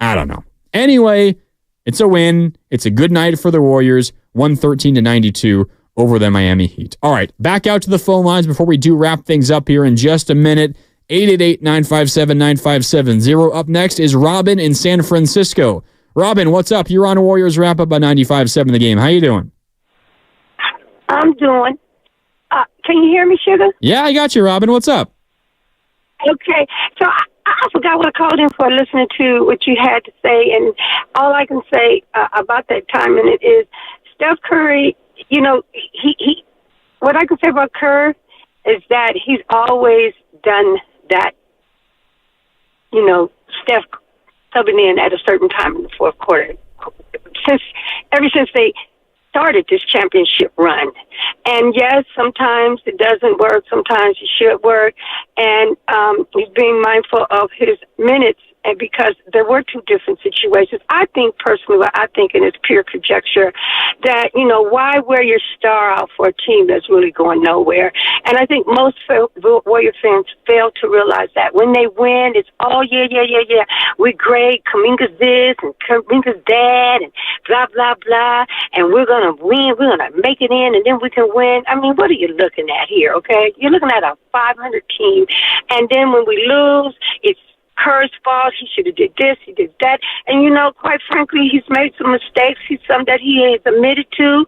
I don't know. Anyway, it's a win. It's a good night for the Warriors, 113-92. Over the Miami Heat. All right, back out to the phone lines before we do wrap things up here in just a minute. 888-957-9570. Up next is Robin in San Francisco. Robin, what's up? You're on Warriors Wrap-Up on 95.7 The Game. How you doing? I'm doing. Can you hear me, Sugar? Yeah, I got you, Robin. What's up? Okay, so I forgot what I called in for, listening to what you had to say, and all I can say about that time minute is Steph Curry. You know, he. What I can say about Kerr is that he's always done that. You know, Steph subbing in at a certain time in the fourth quarter, ever since they started this championship run. And yes, sometimes it doesn't work. Sometimes it should work. And he's being mindful of his minutes. And because there were two different situations, I think personally, what I think, and it's pure conjecture, that, you know, why wear your star out for a team that's really going nowhere? And I think most Warrior fans fail to realize that when they win, it's, oh, yeah, we're great. Kuminga's this and Kuminga's that and blah, blah, blah. And we're going to win. We're going to make it in and then we can win. I mean, what are you looking at here, okay? You're looking at a 500 team. And then when we lose, it's Kerr's fault. He should have did this, he did that. And, you know, quite frankly, he's made some mistakes. He's some that he has admitted to.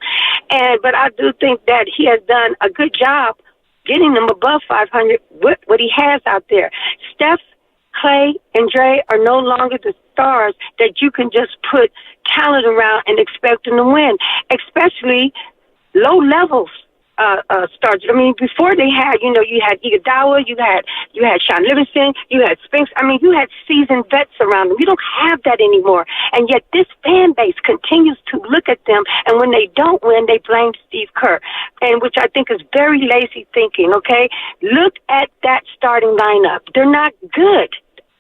But I do think that he has done a good job getting them above 500 with what he has out there. Steph, Clay, and Dre are no longer the stars that you can just put talent around and expect them to win, especially low levels. Stars. I mean, before they had, you know, you had Iguodala, you had Sean Livingston, you had Spinks. I mean, you had seasoned vets around them. You don't have that anymore. And yet this fan base continues to look at them, and when they don't win, they blame Steve Kerr, and which I think is very lazy thinking, okay? Look at that starting lineup. They're not good.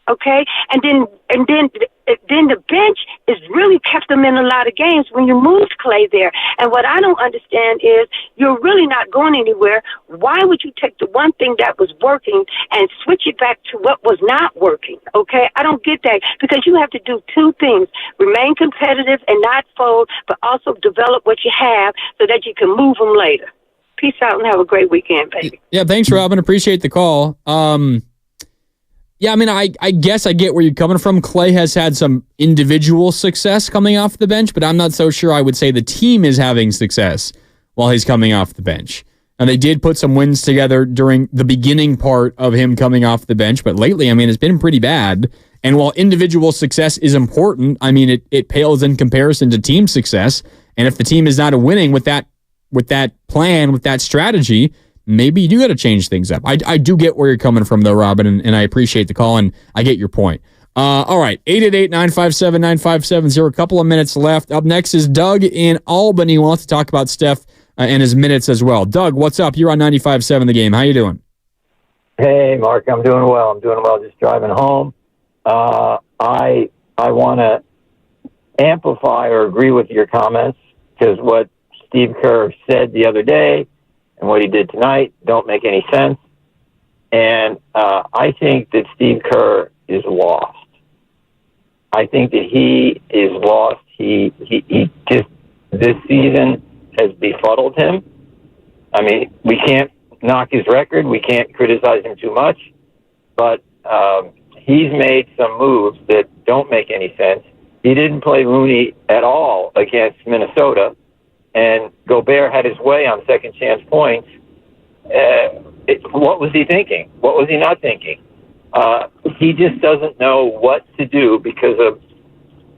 Okay, and then the bench has really kept them in a lot of games when you moved Clay there. And what I don't understand is you're really not going anywhere. Why would you take the one thing that was working and switch it back to what was not working? Okay, I don't get that, because you have to do two things: remain competitive and not fold, but also develop what you have so that you can move them later. Peace out and have a great weekend, baby. Yeah, thanks, Robin. Appreciate the call. Yeah, I mean, I guess I get where you're coming from. Clay has had some individual success coming off the bench, but I'm not so sure I would say the team is having success while he's coming off the bench. And they did put some wins together during the beginning part of him coming off the bench, but lately, I mean, it's been pretty bad. And while individual success is important, I mean, it pales in comparison to team success. And if the team is not winning with that plan, with that strategy, maybe you do got to change things up. I do get where you're coming from, though, Robin, and I appreciate the call, and I get your point. All right, 888-957-9570. A couple of minutes left. Up next is Doug in Albany. He wants to talk about Steph and his minutes as well. Doug, what's up? You're on 95.7 The Game. How you doing? Hey, Mark. I'm doing well. Just driving home. I want to amplify or agree with your comments, because what Steve Kerr said the other day and what he did tonight don't make any sense. And I think that Steve Kerr is lost. I think that he is lost. He just, this season has befuddled him. I mean, we can't knock his record. We can't criticize him too much. But he's made some moves that don't make any sense. He didn't play Looney at all against Minnesota, and Gobert had his way on second chance points. What was he thinking? What was he not thinking? He just doesn't know what to do because of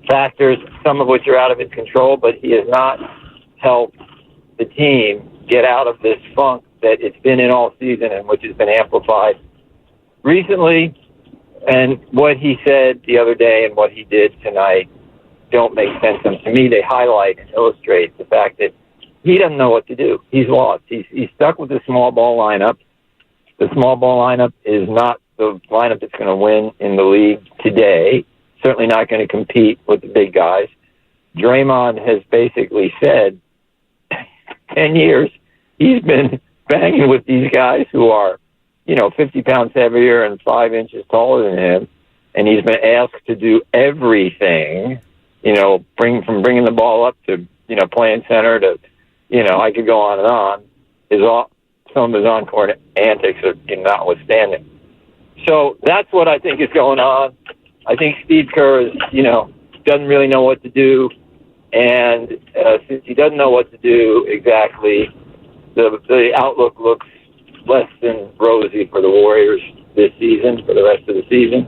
factors, some of which are out of his control, but he has not helped the team get out of this funk that it's been in all season and which has been amplified recently. And what he said the other day and what he did tonight don't make sense. And to me, they highlight and illustrate the fact that he doesn't know what to do. He's lost. He's stuck with the small ball lineup. The small ball lineup is not the lineup that's going to win in the league today. Certainly not going to compete with the big guys. Draymond has basically said 10 years he's been banging with these guys who are, 50 pounds heavier and 5 inches taller than him. And he's been asked to do everything, from bringing the ball up to, playing center to, I could go on and on. Some of his on-court antics are notwithstanding. So that's what I think is going on. I think Steve Kerr is, doesn't really know what to do. And since he doesn't know what to do exactly, the outlook looks less than rosy for the Warriors this season, for the rest of the season.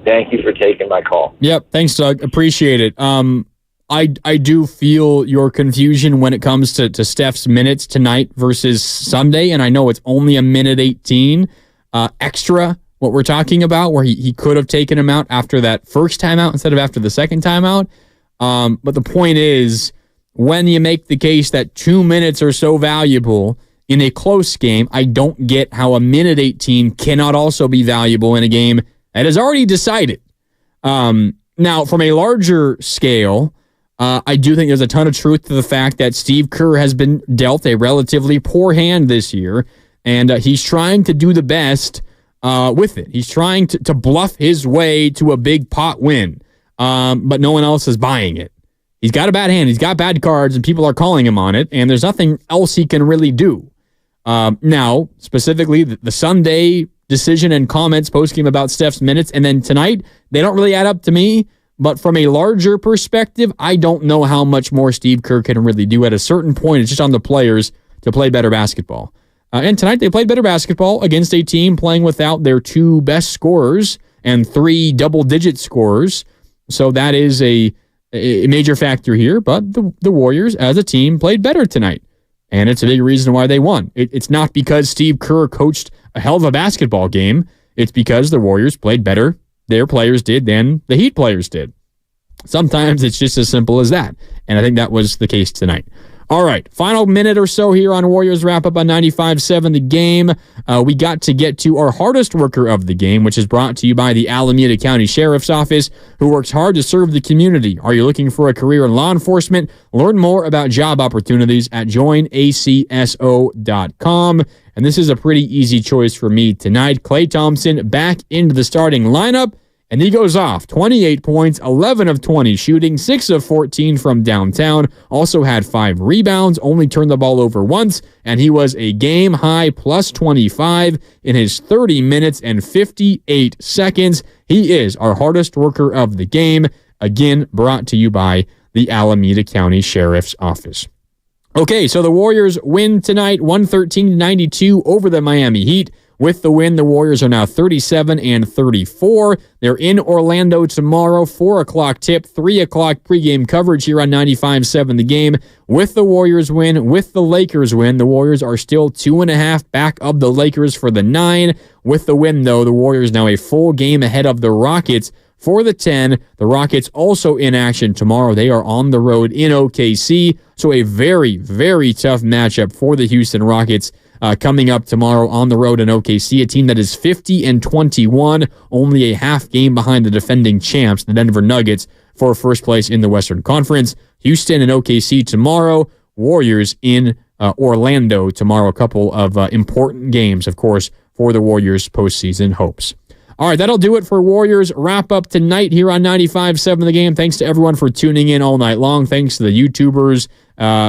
Thank you for taking my call. Yep. Thanks, Doug. Appreciate it. I do feel your confusion when it comes to Steph's minutes tonight versus Sunday, and I know it's only a minute 18 extra, what we're talking about, where he could have taken him out after that first timeout instead of after the second timeout. But the point is, when you make the case that 2 minutes are so valuable in a close game, I don't get how a minute 18 cannot also be valuable in a game that is already decided. Now, from a larger scale, I do think there's a ton of truth to the fact that Steve Kerr has been dealt a relatively poor hand this year, and he's trying to do the best with it. He's trying to bluff his way to a big pot win, but no one else is buying it. He's got a bad hand. He's got bad cards, and people are calling him on it, and there's nothing else he can really do. Now, specifically, the Sunday decision and comments postgame about Steph's minutes, and then tonight, they don't really add up to me. But from a larger perspective, I don't know how much more Steve Kerr can really do. At a certain point, it's just on the players to play better basketball. And tonight, they played better basketball against a team playing without their 2 best scorers and 3 double-digit scorers. So that is a major factor here. But the Warriors, as a team, played better tonight. And it's a big reason why they won. It's not because Steve Kerr coached a hell of a basketball game. It's because the Warriors played better, their players did, than the Heat players did. Sometimes it's just as simple as that. And I think that was the case tonight. All right, final minute or so here on Warriors Wrap-Up on 95.7 The Game. We got to get to our hardest worker of the game, which is brought to you by the Alameda County Sheriff's Office, who works hard to serve the community. Are you looking for a career in law enforcement? Learn more about job opportunities at joinacso.com. And this is a pretty easy choice for me tonight. Klay Thompson back into the starting lineup. And he goes off, 28 points, 11 of 20 shooting, 6 of 14 from downtown, also had 5 rebounds, only turned the ball over once, and he was a game-high plus 25 in his 30 minutes and 58 seconds. He is our hardest worker of the game, again, brought to you by the Alameda County Sheriff's Office. Okay, so the Warriors win tonight, 113-92 over the Miami Heat. With the win, the Warriors are now 37-34. They're in Orlando tomorrow, 4 o'clock tip, 3 o'clock pregame coverage here on 95.7 The Game. With the Warriors win, with the Lakers win, the Warriors are still 2.5 back of the Lakers for the 9. With the win, though, the Warriors now a full game ahead of the Rockets for the 10. The Rockets also in action tomorrow. They are on the road in OKC, so a very, very tough matchup for the Houston Rockets. Coming up tomorrow on the road in OKC, a team that is 50-21, only a half game behind the defending champs, the Denver Nuggets, for first place in the Western Conference. Houston and OKC tomorrow, Warriors in Orlando tomorrow. A couple of important games, of course, for the Warriors' postseason hopes. All right, that'll do it for Warriors Wrap-Up tonight here on 95.7 The Game. Thanks to everyone for tuning in all night long. Thanks to the YouTubers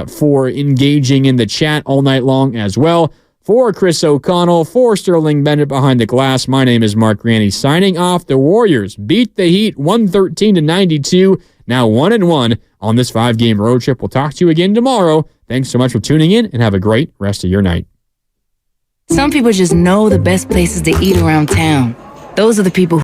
for engaging in the chat all night long as well. For Chris O'Connell, for Sterling Bennett behind the glass, my name is Mark Graney signing off. The Warriors beat the Heat 113-92, now 1-1 on this 5-game road trip. We'll talk to you again tomorrow. Thanks so much for tuning in, and have a great rest of your night. Some people just know the best places to eat around town. Those are the people